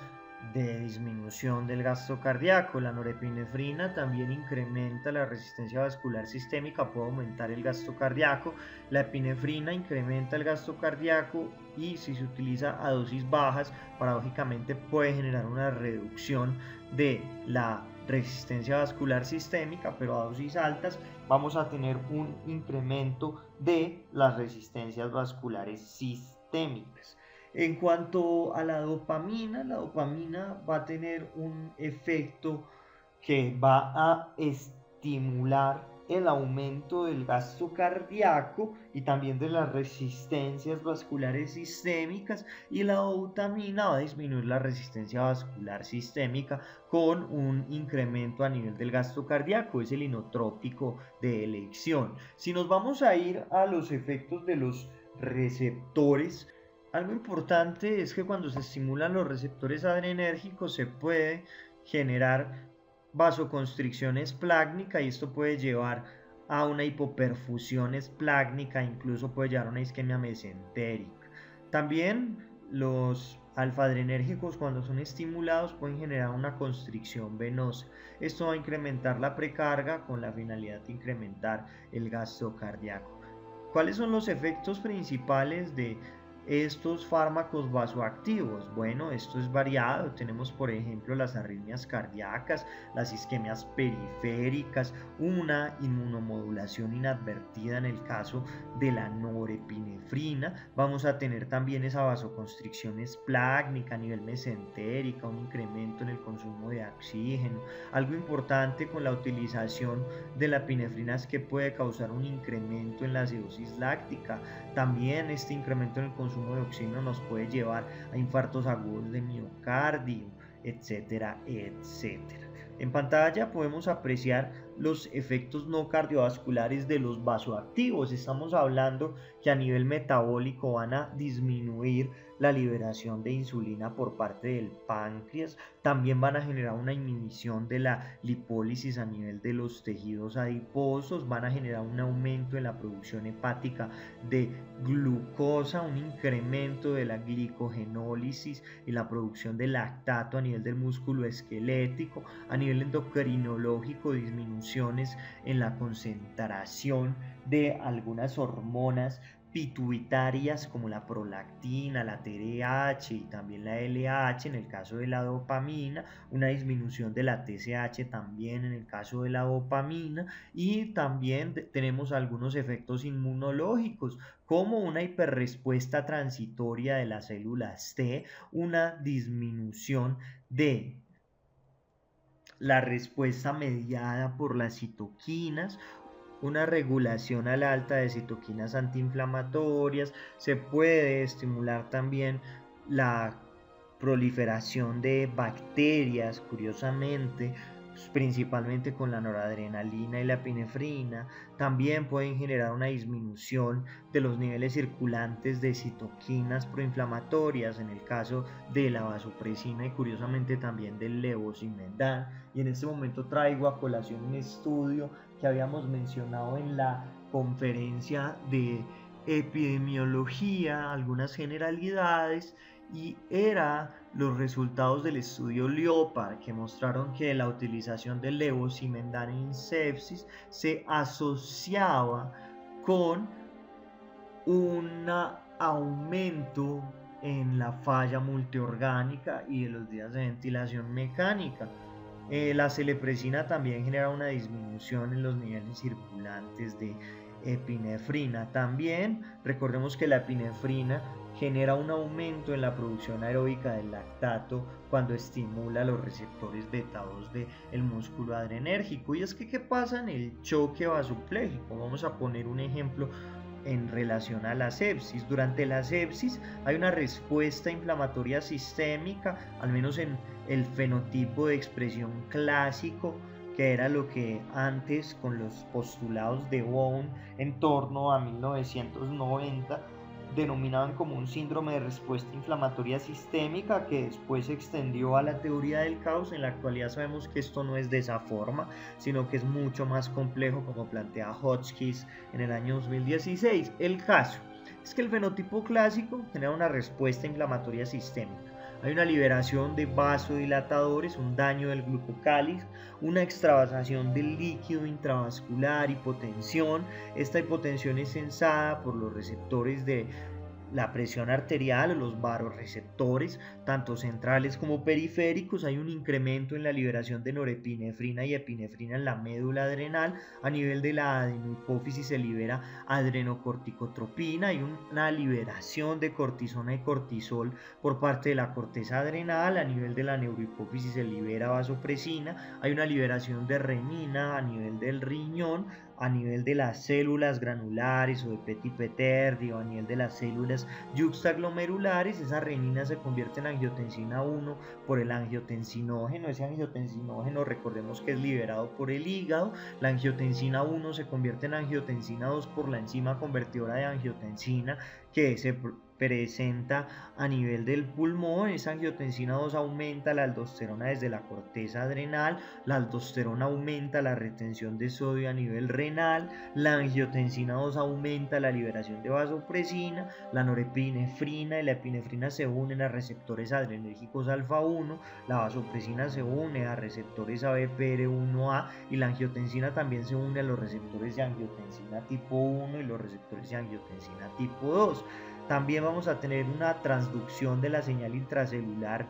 de disminución del gasto cardíaco. La norepinefrina también incrementa la resistencia vascular sistémica, puede aumentar el gasto cardíaco. La epinefrina incrementa el gasto cardíaco y si se utiliza a dosis bajas, paradójicamente puede generar una reducción de la resistencia vascular sistémica, pero a dosis altas vamos a tener un incremento de las resistencias vasculares sistémicas. En cuanto a la dopamina va a tener un efecto que va a estimular el aumento del gasto cardíaco y también de las resistencias vasculares sistémicas, y la dobutamina va a disminuir la resistencia vascular sistémica con un incremento a nivel del gasto cardíaco, es el inotrópico de elección. Si nos vamos a ir a los efectos de los receptores, algo importante es que cuando se estimulan los receptores adrenérgicos se puede generar vasoconstricción esplácnica y esto puede llevar a una hipoperfusión esplácnica, incluso puede llevar a una isquemia mesentérica. También los alfa-adrenérgicos cuando son estimulados pueden generar una constricción venosa. Esto va a incrementar la precarga con la finalidad de incrementar el gasto cardíaco. ¿Cuáles son los efectos principales de estos fármacos vasoactivos? Bueno, esto es variado. Tenemos, por ejemplo, las arritmias cardíacas, las isquemias periféricas, una inmunomodulación inadvertida en el caso de la norepinefrina. Vamos a tener también esa vasoconstricción esplácnica a nivel mesentérica, un incremento en el consumo de oxígeno. Algo importante con la utilización de la epinefrina es que puede causar un incremento en la acidosis láctica. También este incremento en el consumo de oxígeno nos puede llevar a infartos agudos de miocardio, etcétera, etcétera. En pantalla podemos apreciar los efectos no cardiovasculares de los vasoactivos. Estamos hablando que a nivel metabólico van a disminuir la liberación de insulina por parte del páncreas, también van a generar una inhibición de la lipólisis a nivel de los tejidos adiposos, van a generar un aumento en la producción hepática de glucosa, un incremento de la glicogenólisis y la producción de lactato a nivel del músculo esquelético, a nivel endocrinológico, disminuciones en la concentración de algunas hormonas pituitarias como la prolactina, la TRH y también la LH en el caso de la dopamina, una disminución de la TSH también en el caso de la dopamina, y también tenemos algunos efectos inmunológicos como una hiperrespuesta transitoria de las células T, una disminución de la respuesta mediada por las citoquinas, una regulación al alta de citoquinas antiinflamatorias, se puede estimular también la proliferación de bacterias, curiosamente, principalmente con la noradrenalina y la epinefrina. También pueden generar una disminución de los niveles circulantes de citoquinas proinflamatorias en el caso de la vasopresina y curiosamente también del levosimendan. Y en este momento traigo a colación un estudio que habíamos mencionado en la conferencia de epidemiología, algunas generalidades, y era los resultados del estudio Leopard, que mostraron que la utilización del levosimendan en sepsis se asociaba con un aumento en la falla multiorgánica y de los días de ventilación mecánica. La celepresina también genera una disminución en los niveles circulantes de epinefrina. También recordemos que la epinefrina genera un aumento en la producción aeróbica del lactato cuando estimula los receptores beta 2 del músculo adrenérgico. Y es que, ¿qué pasa en el choque vasopléjico? Vamos a poner un ejemplo en relación a la sepsis. Durante la sepsis hay una respuesta inflamatoria sistémica, al menos en el fenotipo de expresión clásico, que era lo que antes con los postulados de Bohm en torno a 1990 denominaban como un síndrome de respuesta inflamatoria sistémica, que después se extendió a la teoría del caos. En la actualidad sabemos que esto no es de esa forma, sino que es mucho más complejo, como plantea Hotchkiss en el año 2016. El caso es que el fenotipo clásico genera una respuesta inflamatoria sistémica. Hay una liberación de vasodilatadores, un daño del glucocáliz, una extravasación del líquido intravascular, hipotensión. Esta hipotensión es sensada por los receptores de la presión arterial o los vasoreceptores, tanto centrales como periféricos. Hay un incremento en la liberación de norepinefrina y epinefrina en la médula adrenal. A nivel de la adenohipófisis se libera adrenocorticotropina. Hay una liberación de cortisona y cortisol por parte de la corteza adrenal. A nivel de la neurohipófisis se libera vasopresina. Hay una liberación de renina a nivel del riñón. A nivel de las células granulares o de petit peterdi, o a nivel de las células yuxtaglomerulares, esa renina se convierte en angiotensina 1 por el angiotensinógeno. Ese angiotensinógeno, recordemos que es liberado por el hígado. La angiotensina 1 se convierte en angiotensina 2 por la enzima convertidora de angiotensina, que se presenta a nivel del pulmón. Esa angiotensina 2 aumenta la aldosterona desde la corteza adrenal. La aldosterona aumenta la retención de sodio a nivel renal. La angiotensina 2 aumenta la liberación de vasopresina. La norepinefrina y la epinefrina se unen a receptores adrenérgicos alfa 1. La vasopresina se une a receptores ABPR1A, y la angiotensina también se une a los receptores de angiotensina tipo 1 y los receptores de angiotensina tipo 2. También vamos a tener una transducción de la señal intracelular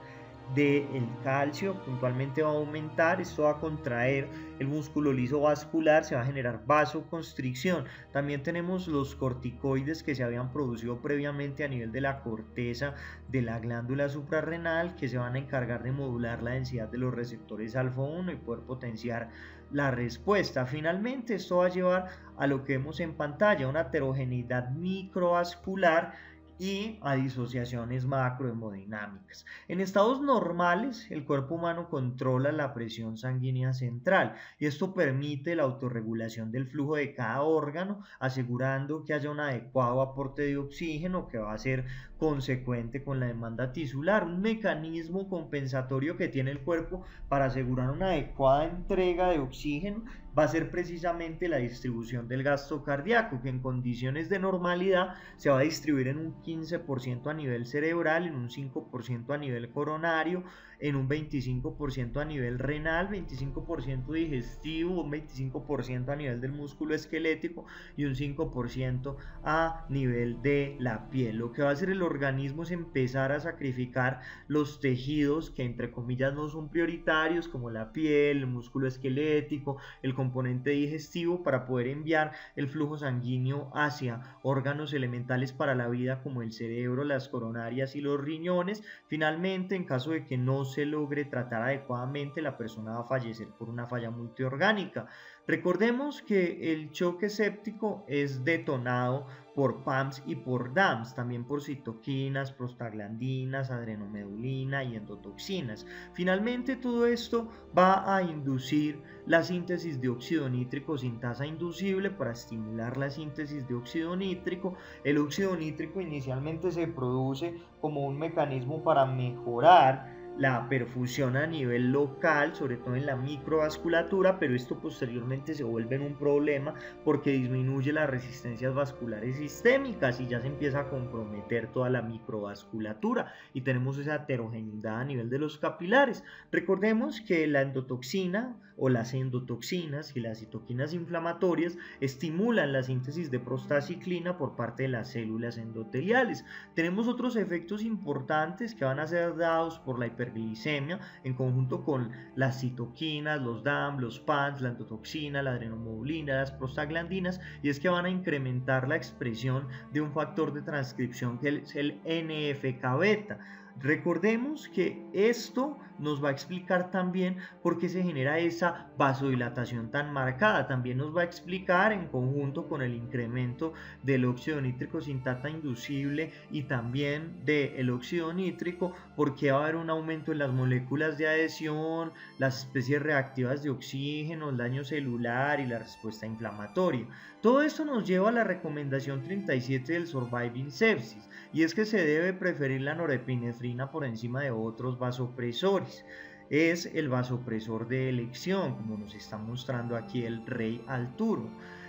del calcio, puntualmente va a aumentar. Esto va a contraer el músculo liso vascular, se va a generar vasoconstricción. También tenemos los corticoides que se habían producido previamente a nivel de la corteza de la glándula suprarrenal, que se van a encargar de modular la densidad de los receptores alfa 1 y poder potenciar la respuesta. Finalmente, esto va a llevar a lo que vemos en pantalla, una heterogeneidad microvascular y a disociaciones macrohemodinámicas. En estados normales, el cuerpo humano controla la presión sanguínea central y esto permite la autorregulación del flujo de cada órgano, asegurando que haya un adecuado aporte de oxígeno que va a ser consecuente con la demanda tisular, un mecanismo compensatorio que tiene el cuerpo para asegurar una adecuada entrega de oxígeno va a ser precisamente la distribución del gasto cardíaco, que en condiciones de normalidad se va a distribuir en un 15% a nivel cerebral, en un 5% a nivel coronario, en un 25% a nivel renal, 25% digestivo, un 25% a nivel del músculo esquelético y un 5% a nivel de la piel. Lo que va a hacer el organismo es empezar a sacrificar los tejidos que entre comillas no son prioritarios, como la piel, el músculo esquelético, el componente digestivo, para poder enviar el flujo sanguíneo hacia órganos elementales para la vida como el cerebro, las coronarias y los riñones. Finalmente, en caso de que no se logre tratar adecuadamente, la persona va a fallecer por una falla multiorgánica. Recordemos que el choque séptico es detonado por PAMS y por DAMS, también por citoquinas, prostaglandinas, adrenomedulina y endotoxinas. Finalmente, todo esto va a inducir la síntesis de óxido nítrico sin tasa inducible para estimular la síntesis de óxido nítrico. El óxido nítrico inicialmente se produce como un mecanismo para mejorar la perfusión a nivel local, sobre todo en la microvasculatura, pero esto posteriormente se vuelve un problema porque disminuye las resistencias vasculares sistémicas y ya se empieza a comprometer toda la microvasculatura y tenemos esa heterogeneidad a nivel de los capilares. Recordemos que la endotoxina o las endotoxinas y las citoquinas inflamatorias estimulan la síntesis de prostaciclina por parte de las células endoteliales. Tenemos otros efectos importantes que van a ser dados por la hiperglicemia en conjunto con las citoquinas, los DAM, los PANS, la endotoxina, la adrenomedulina, las prostaglandinas, y es que van a incrementar la expresión de un factor de transcripción que es el NFK-beta. Recordemos que esto nos va a explicar también por qué se genera esa vasodilatación tan marcada. También nos va a explicar en conjunto con el incremento del óxido nítrico sin tasa inducible y también del óxido nítrico por qué va a haber un aumento en las moléculas de adhesión, las especies reactivas de oxígeno, el daño celular y la respuesta inflamatoria. Todo esto nos lleva a la recomendación 37 del Surviving Sepsis, y es que se debe preferir la norepinefrina por encima de otros vasopresores. Es el vasopresor de elección, como nos está mostrando aquí el Rey Arturo.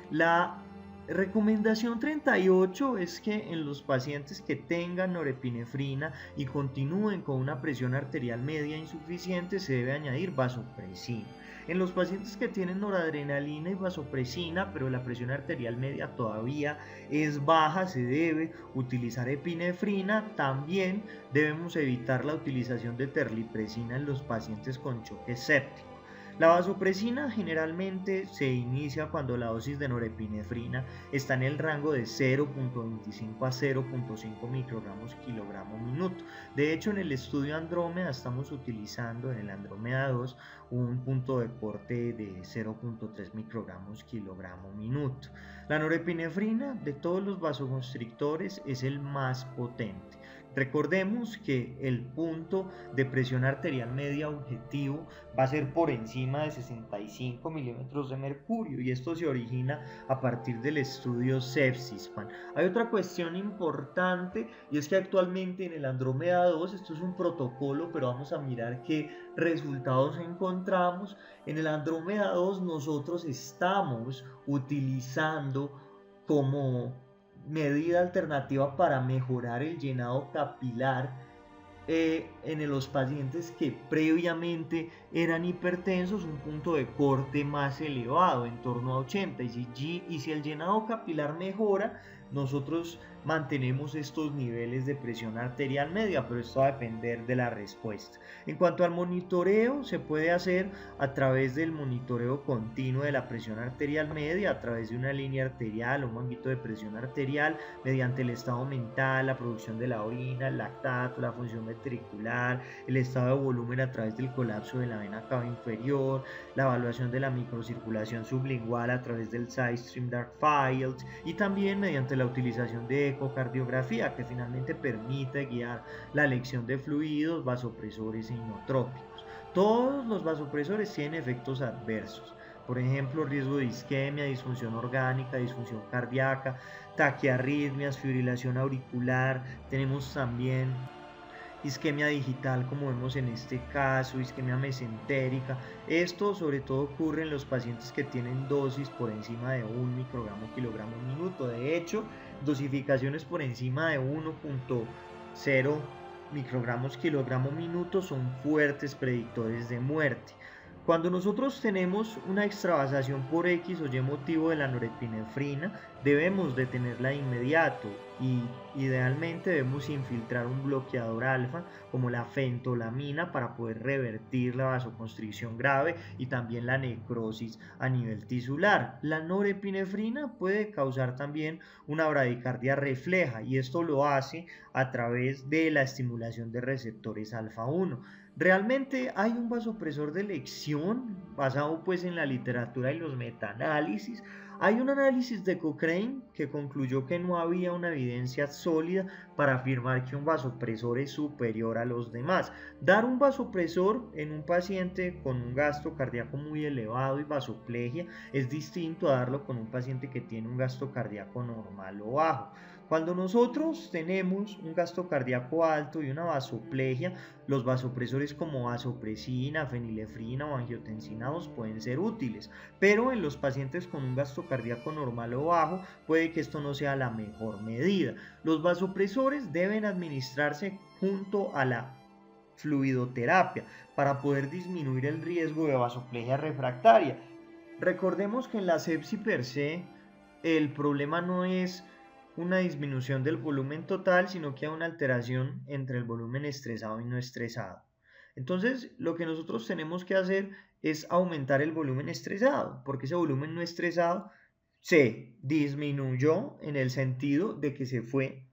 La recomendación 38 es que en los pacientes que tengan norepinefrina y continúen con una presión arterial media insuficiente se debe añadir vasopresina. En los pacientes que tienen noradrenalina y vasopresina pero la presión arterial media todavía es baja, se debe utilizar epinefrina. También debemos evitar la utilización de terlipresina en los pacientes con choque séptico. La vasopresina generalmente se inicia cuando la dosis de norepinefrina está en el rango de 0.25 a 0.5 microgramos kilogramo minuto. De hecho, en el estudio Andrómeda estamos utilizando en el Andrómeda 2 un punto de corte de 0.3 microgramos kilogramo minuto. La norepinefrina de todos los vasoconstrictores es el más potente. Recordemos que el punto de presión arterial media objetivo va a ser por encima de 65 milímetros de mercurio y esto se origina a partir del estudio Sepsispan. Hay otra cuestión importante y es que actualmente en el Andrómeda 2, esto es un protocolo, pero vamos a mirar qué resultados encontramos. En el Andrómeda 2 nosotros estamos utilizando como medida alternativa para mejorar el llenado capilar en los pacientes que previamente eran hipertensos, un punto de corte más elevado, en torno a 80, y si el llenado capilar mejora, nosotros mantenemos estos niveles de presión arterial media, pero esto va a depender de la respuesta. En cuanto al monitoreo, se puede hacer a través del monitoreo continuo de la presión arterial media, a través de una línea arterial o un manguito de presión arterial, mediante el estado mental, la producción de la orina, el lactato, la función ventricular, el estado de volumen a través del colapso de la vena cava inferior, la evaluación de la microcirculación sublingual a través del side stream dark field y también mediante la utilización de ecocardiografía que finalmente permite guiar la elección de fluidos, vasopresores e inotrópicos. Todos los vasopresores tienen efectos adversos. Por ejemplo, riesgo de isquemia, disfunción orgánica, disfunción cardíaca, taquiarritmias, fibrilación auricular. Tenemos también isquemia digital como vemos en este caso, isquemia mesentérica. Esto sobre todo ocurre en los pacientes que tienen dosis por encima de 1 microgramo kilogramo minuto. De hecho, dosificaciones por encima de 1.0 microgramos kilogramo minuto son fuertes predictores de muerte. Cuando nosotros tenemos una extravasación por X o Y motivo de la norepinefrina, debemos detenerla de inmediato y idealmente debemos infiltrar un bloqueador alfa como la fentolamina para poder revertir la vasoconstricción grave y también la necrosis a nivel tisular. La norepinefrina puede causar también una bradicardia refleja y esto lo hace a través de la estimulación de receptores alfa 1. Realmente hay un vasopresor de elección basado pues en la literatura y los metaanálisis. Hay un análisis de Cochrane que concluyó que no había una evidencia sólida para afirmar que un vasopresor es superior a los demás. Dar un vasopresor en un paciente con un gasto cardíaco muy elevado y vasoplegia es distinto a darlo con un paciente que tiene un gasto cardíaco normal o bajo. Cuando nosotros tenemos un gasto cardíaco alto y una vasoplegia, los vasopresores como vasopresina, fenilefrina o angiotensina 2 pueden ser útiles, pero en los pacientes con un gasto cardíaco normal o bajo puede que esto no sea la mejor medida. Los vasopresores deben administrarse junto a la fluidoterapia para poder disminuir el riesgo de vasoplegia refractaria. Recordemos que en la sepsis per se el problema no es una disminución del volumen total, sino que hay una alteración entre el volumen estresado y no estresado. Entonces, lo que nosotros tenemos que hacer es aumentar el volumen estresado, porque ese volumen no estresado se disminuyó en el sentido de que se fue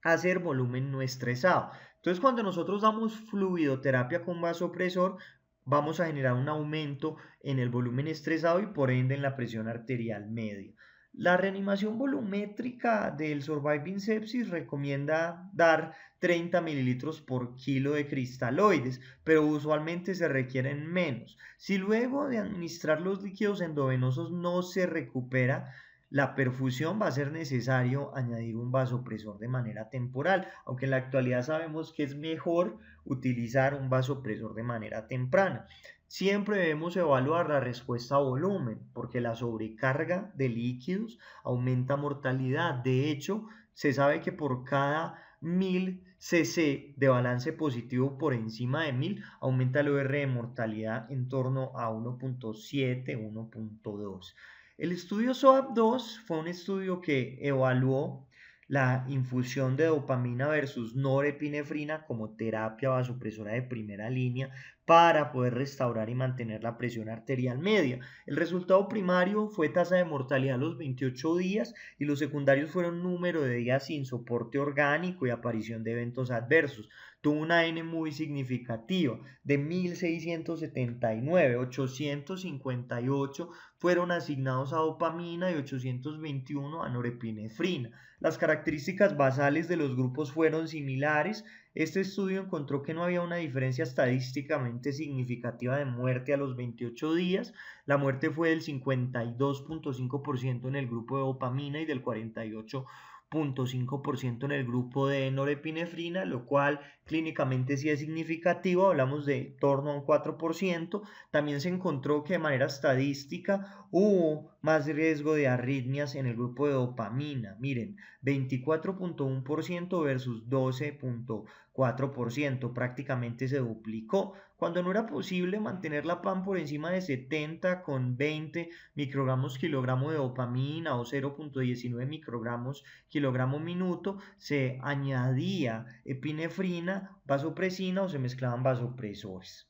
a hacer volumen no estresado. Entonces, cuando nosotros damos fluidoterapia con vasopresor, vamos a generar un aumento en el volumen estresado y por ende en la presión arterial media. La reanimación volumétrica del Surviving Sepsis recomienda dar 30 mililitros por kilo de cristaloides, pero usualmente se requieren menos. Si luego de administrar los líquidos endovenosos no se recupera la perfusión, va a ser necesario añadir un vasopresor de manera temporal, aunque en la actualidad sabemos que es mejor utilizar un vasopresor de manera temprana. Siempre debemos evaluar la respuesta a volumen, porque la sobrecarga de líquidos aumenta mortalidad. De hecho, se sabe que por cada 1000 cc de balance positivo por encima de 1000, aumenta el OR de mortalidad en torno a 1.7, 1.2. El estudio SOAP2 fue un estudio que evaluó la infusión de dopamina versus norepinefrina como terapia vasopresora de primera línea para poder restaurar y mantener la presión arterial media. El resultado primario fue tasa de mortalidad a los 28 días y los secundarios fueron número de días sin soporte orgánico y aparición de eventos adversos. Tuvo una N muy significativa de 1679, 858 fueron asignados a dopamina y 821 a norepinefrina. Las características basales de los grupos fueron similares. Este estudio encontró que no había una diferencia estadísticamente significativa de muerte a los 28 días. La muerte fue del 52.5% en el grupo de dopamina y del 48.5% en el grupo de norepinefrina, lo cual clínicamente sí es significativo, hablamos de torno a un 4%. También se encontró que de manera estadística hubo más riesgo de arritmias en el grupo de dopamina. Miren, 24.1% versus 12.4%, prácticamente se duplicó. Cuando no era posible mantener la PAM por encima de 70 con 20 microgramos kilogramo de dopamina o 0.19 microgramos kilogramo minuto, se añadía epinefrina, vasopresina o se mezclaban vasopresores.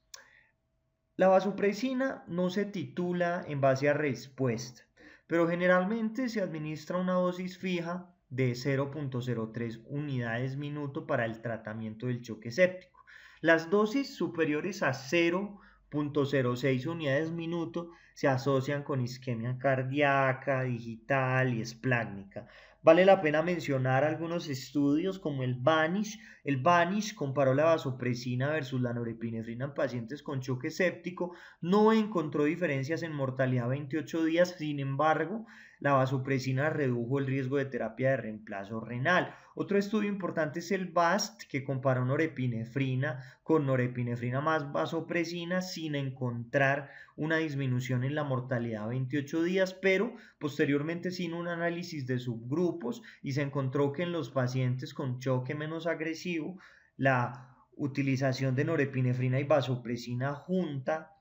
La vasopresina no se titula en base a respuesta, pero generalmente se administra una dosis fija de 0.03 unidades minuto para el tratamiento del choque séptico. Las dosis superiores a 0.06 unidades minuto se asocian con isquemia cardíaca, digital y esplácnica. Vale la pena mencionar algunos estudios como el Vanish. El Vanish comparó la vasopresina versus la norepinefrina en pacientes con choque séptico, no encontró diferencias en mortalidad a 28 días, sin embargo, la vasopresina redujo el riesgo de terapia de reemplazo renal. Otro estudio importante es el VAST, que comparó norepinefrina con norepinefrina más vasopresina sin encontrar una disminución en la mortalidad a 28 días, pero posteriormente sin un análisis de subgrupos, y se encontró que en los pacientes con choque menos agresivo, la utilización de norepinefrina y vasopresina junta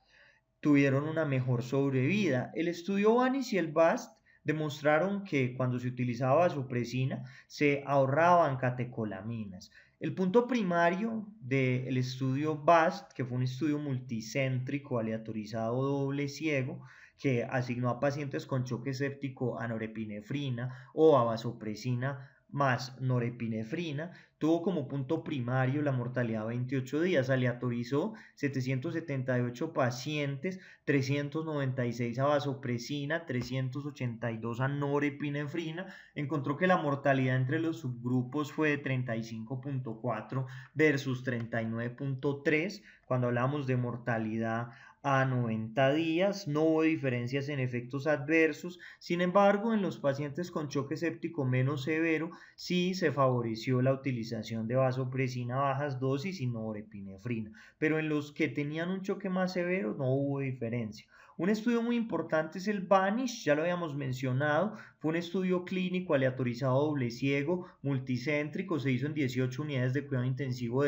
tuvieron una mejor sobrevida. El estudio Vanish y el VAST demostraron que cuando se utilizaba vasopresina se ahorraban catecolaminas. El punto primario del estudio VAST, que fue un estudio multicéntrico, aleatorizado, doble ciego, que asignó a pacientes con choque séptico a norepinefrina o a vasopresina más norepinefrina, tuvo como punto primario la mortalidad a 28 días, aleatorizó 778 pacientes, 396 a vasopresina, 382 a norepinefrina, encontró que la mortalidad entre los subgrupos fue de 35.4 versus 39.3, cuando hablamos de mortalidad a 90 días, no hubo diferencias en efectos adversos. Sin embargo, en los pacientes con choque séptico menos severo sí se favoreció la utilización de vasopresina a bajas dosis y norepinefrina, pero en los que tenían un choque más severo no hubo diferencia. Un estudio muy importante es el Vanish, ya lo habíamos mencionado, fue un estudio clínico aleatorizado doble ciego, multicéntrico, se hizo en 18 unidades de cuidado intensivo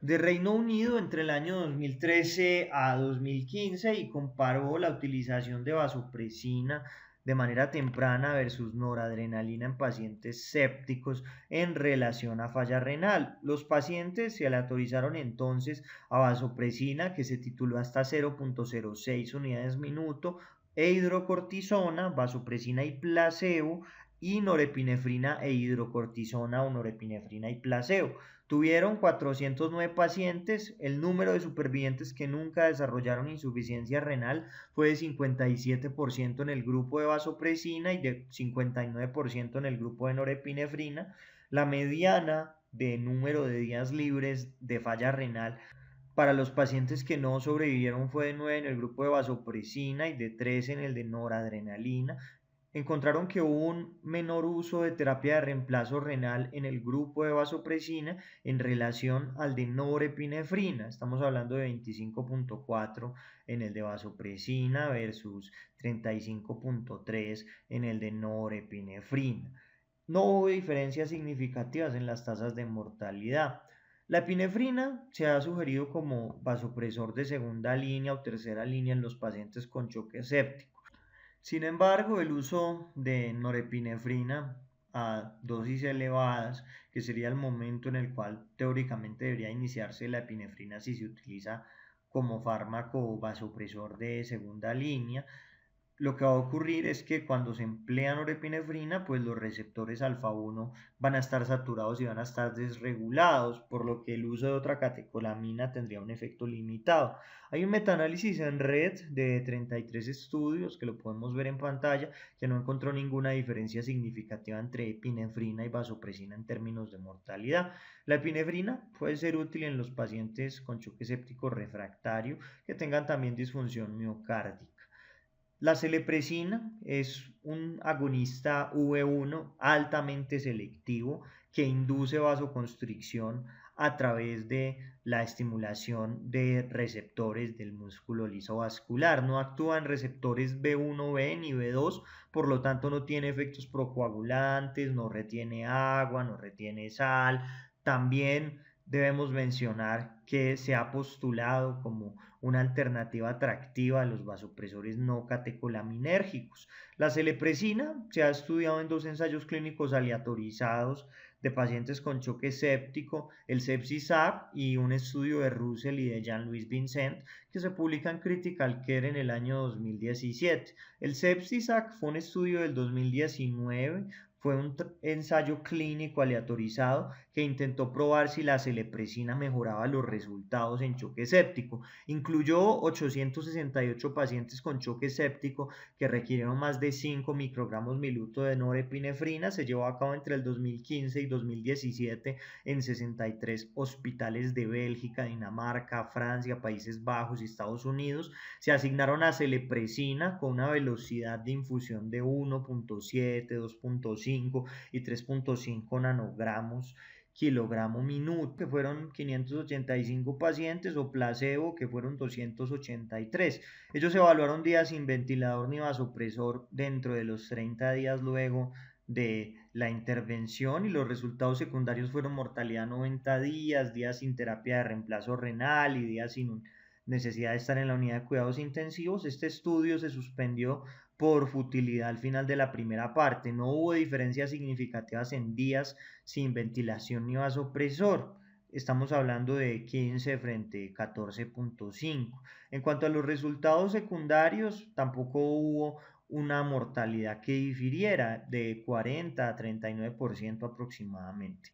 de Reino Unido entre el año 2013 a 2015 y comparó la utilización de vasopresina de manera temprana versus noradrenalina en pacientes sépticos en relación a falla renal. Los pacientes se aleatorizaron entonces a vasopresina, que se tituló hasta 0.06 unidades minuto, e hidrocortisona, vasopresina y placebo, y norepinefrina e hidrocortisona o norepinefrina y placebo. Tuvieron 409 pacientes, el número de supervivientes que nunca desarrollaron insuficiencia renal fue de 57% en el grupo de vasopresina y de 59% en el grupo de norepinefrina. La mediana de número de días libres de falla renal para los pacientes que no sobrevivieron fue de 9 en el grupo de vasopresina y de 13 en el de noradrenalina. Encontraron que hubo un menor uso de terapia de reemplazo renal en el grupo de vasopresina en relación al de norepinefrina. Estamos hablando de 25.4 en el de vasopresina versus 35.3 en el de norepinefrina. No hubo diferencias significativas en las tasas de mortalidad. La epinefrina se ha sugerido como vasopresor de segunda línea o tercera línea en los pacientes con choque séptico. Sin embargo, el uso de norepinefrina a dosis elevadas, que sería el momento en el cual teóricamente debería iniciarse la epinefrina si se utiliza como fármaco vasopresor de segunda línea, lo que va a ocurrir es que cuando se emplea norepinefrina, pues los receptores alfa 1 van a estar saturados y van a estar desregulados, por lo que el uso de otra catecolamina tendría un efecto limitado. Hay un metaanálisis en red de 33 estudios, que lo podemos ver en pantalla, que no encontró ninguna diferencia significativa entre epinefrina y vasopresina en términos de mortalidad. La epinefrina puede ser útil en los pacientes con choque séptico refractario que tengan también disfunción miocárdica. La celepresina es un agonista V1 altamente selectivo que induce vasoconstricción a través de la estimulación de receptores del músculo liso vascular. No actúa en receptores B1B ni B2, por lo tanto no tiene efectos procoagulantes, no retiene agua, no retiene sal. También debemos mencionar que se ha postulado como una alternativa atractiva a los vasopresores no catecolaminérgicos. La celepresina se ha estudiado en 2 ensayos clínicos aleatorizados de pacientes con choque séptico, el Sepsis-AP y un estudio de Russell y de Jean-Louis Vincent que se publica en Critical Care en el año 2017. El Sepsis-AP fue un estudio del 2019, fue un ensayo clínico aleatorizado que intentó probar si la celepresina mejoraba los resultados en choque séptico. Incluyó 868 pacientes con choque séptico que requirieron más de 5 microgramos minuto de norepinefrina. Se llevó a cabo entre el 2015 y 2017 en 63 hospitales de Bélgica, Dinamarca, Francia, Países Bajos y Estados Unidos. Se asignaron a celepresina con una velocidad de infusión de 1.7, 2.5 y 3.5 nanogramos kilogramo minuto, que fueron 585 pacientes, o placebo, que fueron 283. Ellos evaluaron días sin ventilador ni vasopresor dentro de los 30 días luego de la intervención, y los resultados secundarios fueron mortalidad 90 días, días sin terapia de reemplazo renal y días sin necesidad de estar en la unidad de cuidados intensivos. Este estudio se suspendió por futilidad al final de la primera parte. No hubo diferencias significativas en días sin ventilación ni vasopresor. Estamos hablando de 15 frente a 14.5. En cuanto a los resultados secundarios, tampoco hubo una mortalidad que difiriera de 40 a 39% aproximadamente.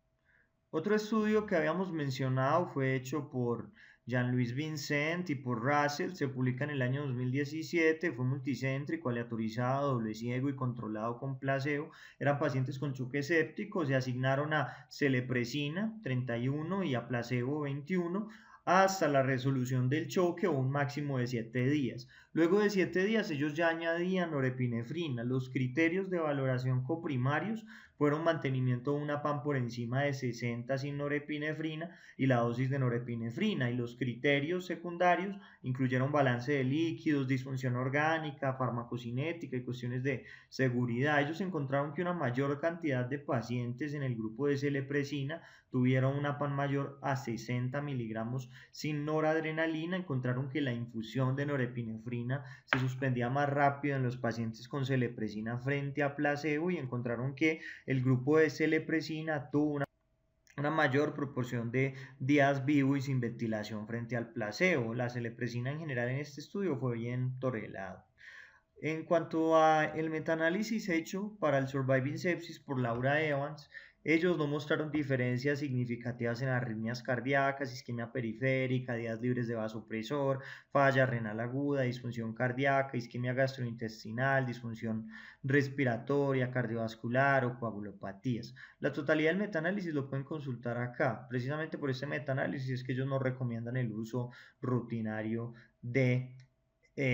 Otro estudio que habíamos mencionado fue hecho por Jean-Louis Vincent y por Russell. Se publica en el año 2017, fue multicéntrico, aleatorizado, doble ciego y controlado con placebo. Eran pacientes con choque séptico, se asignaron a celepresina 31 y a placebo 21 hasta la resolución del choque, o un máximo de 7 días. Luego de 7 días ellos ya añadían norepinefrina. Los criterios de valoración coprimarios fueron mantenimiento de una PAM por encima de 60 sin norepinefrina y la dosis de norepinefrina, y los criterios secundarios incluyeron balance de líquidos, disfunción orgánica, farmacocinética y cuestiones de seguridad. Ellos encontraron que una mayor cantidad de pacientes en el grupo de celepresina tuvieron una PAM mayor a 60 miligramos sin noradrenalina. Encontraron que la infusión de norepinefrina se suspendía más rápido en los pacientes con celepresina frente a placebo, y encontraron que el grupo de celepresina tuvo una mayor proporción de días vivo y sin ventilación frente al placebo. La celepresina en general en este estudio fue bien tolerada. En cuanto a el metaanálisis hecho para el Surviving Sepsis por Laura Evans, ellos no mostraron diferencias significativas en arritmias cardíacas, isquemia periférica, días libres de vasopresor, falla renal aguda, disfunción cardíaca, isquemia gastrointestinal, disfunción respiratoria, cardiovascular o coagulopatías. La totalidad del metaanálisis lo pueden consultar acá. Precisamente por este metaanálisis es que ellos no recomiendan el uso rutinario de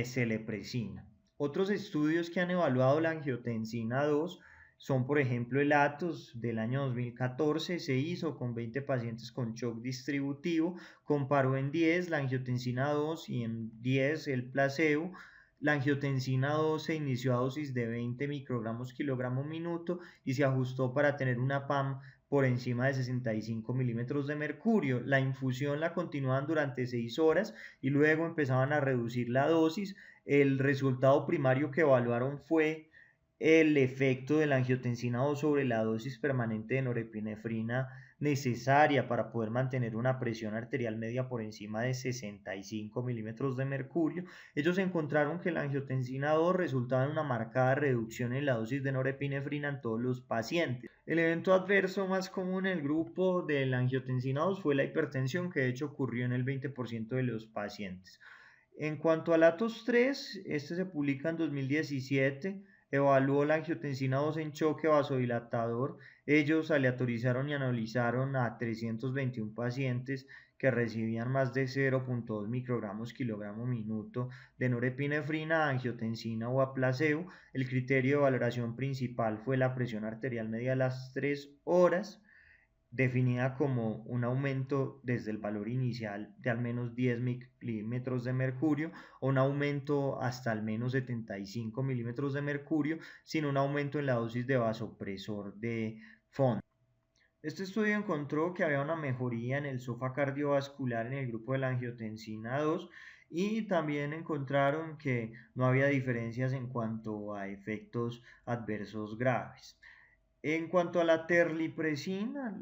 celepresina. Otros estudios que han evaluado la angiotensina 2 son, por ejemplo, el ATOS del año 2014. Se hizo con 20 pacientes con shock distributivo, comparó en 10 la angiotensina 2 y en 10 el placebo. La angiotensina 2 se inició a dosis de 20 microgramos kilogramo minuto y se ajustó para tener una PAM por encima de 65 milímetros de mercurio. La infusión la continuaban durante 6 horas y luego empezaban a reducir la dosis. El resultado primario que evaluaron fue el efecto de la angiotensina 2 sobre la dosis permanente de norepinefrina necesaria para poder mantener una presión arterial media por encima de 65 milímetros de mercurio. Ellos encontraron que la angiotensina 2 resultaba en una marcada reducción en la dosis de norepinefrina en todos los pacientes. El evento adverso más común en el grupo de la angiotensina 2 fue la hipertensión, que de hecho ocurrió en el 20% de los pacientes. En cuanto al ATOS 3, este se publica en 2017, evaluó la angiotensina 2 en choque vasodilatador. Ellos aleatorizaron y analizaron a 321 pacientes que recibían más de 0.2 microgramos kilogramo minuto de norepinefrina, angiotensina o a placebo. El criterio de valoración principal fue la presión arterial media a las 3 horas, definida como un aumento desde el valor inicial de al menos 10 milímetros de mercurio, o un aumento hasta al menos 75 milímetros de mercurio, sin un aumento en la dosis de vasopresor de fondo. Este estudio encontró que había una mejoría en el SOFA cardiovascular en el grupo de la angiotensina 2, y también encontraron que no había diferencias en cuanto a efectos adversos graves. En cuanto a la terlipresina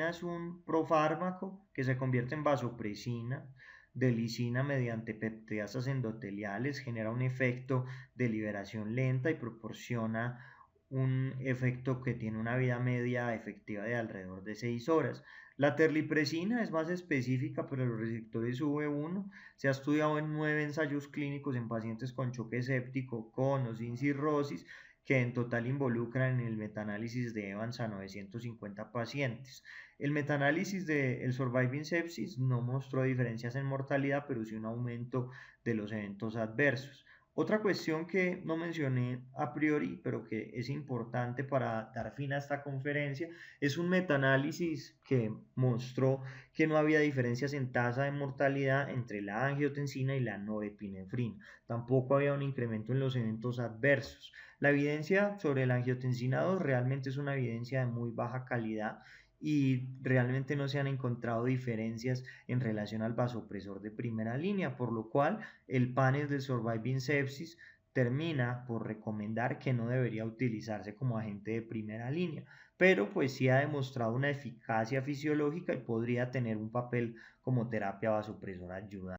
es un profármaco que se convierte en vasopresina de lisina mediante peptidasas endoteliales, genera un efecto de liberación lenta y proporciona un efecto que tiene una vida media efectiva de alrededor de 6 horas. La terlipresina es más específica, pero los receptores V1 se ha estudiado en 9 ensayos clínicos en pacientes con choque séptico, con o sin cirrosis, que en total involucran en el metaanálisis de Evans a 950 pacientes. El metaanálisis del Surviving Sepsis no mostró diferencias en mortalidad, pero sí un aumento de los eventos adversos. Otra cuestión que no mencioné a priori, pero que es importante para dar fin a esta conferencia, es un metaanálisis que mostró que no había diferencias en tasa de mortalidad entre la angiotensina y la norepinefrina. Tampoco había un incremento en los eventos adversos. La evidencia sobre la angiotensina 2 realmente es una evidencia de muy baja calidad y realmente no se han encontrado diferencias en relación al vasopresor de primera línea, por lo cual el panel de Surviving Sepsis termina por recomendar que no debería utilizarse como agente de primera línea, pero pues sí ha demostrado una eficacia fisiológica y podría tener un papel como terapia vasopresora ayudante.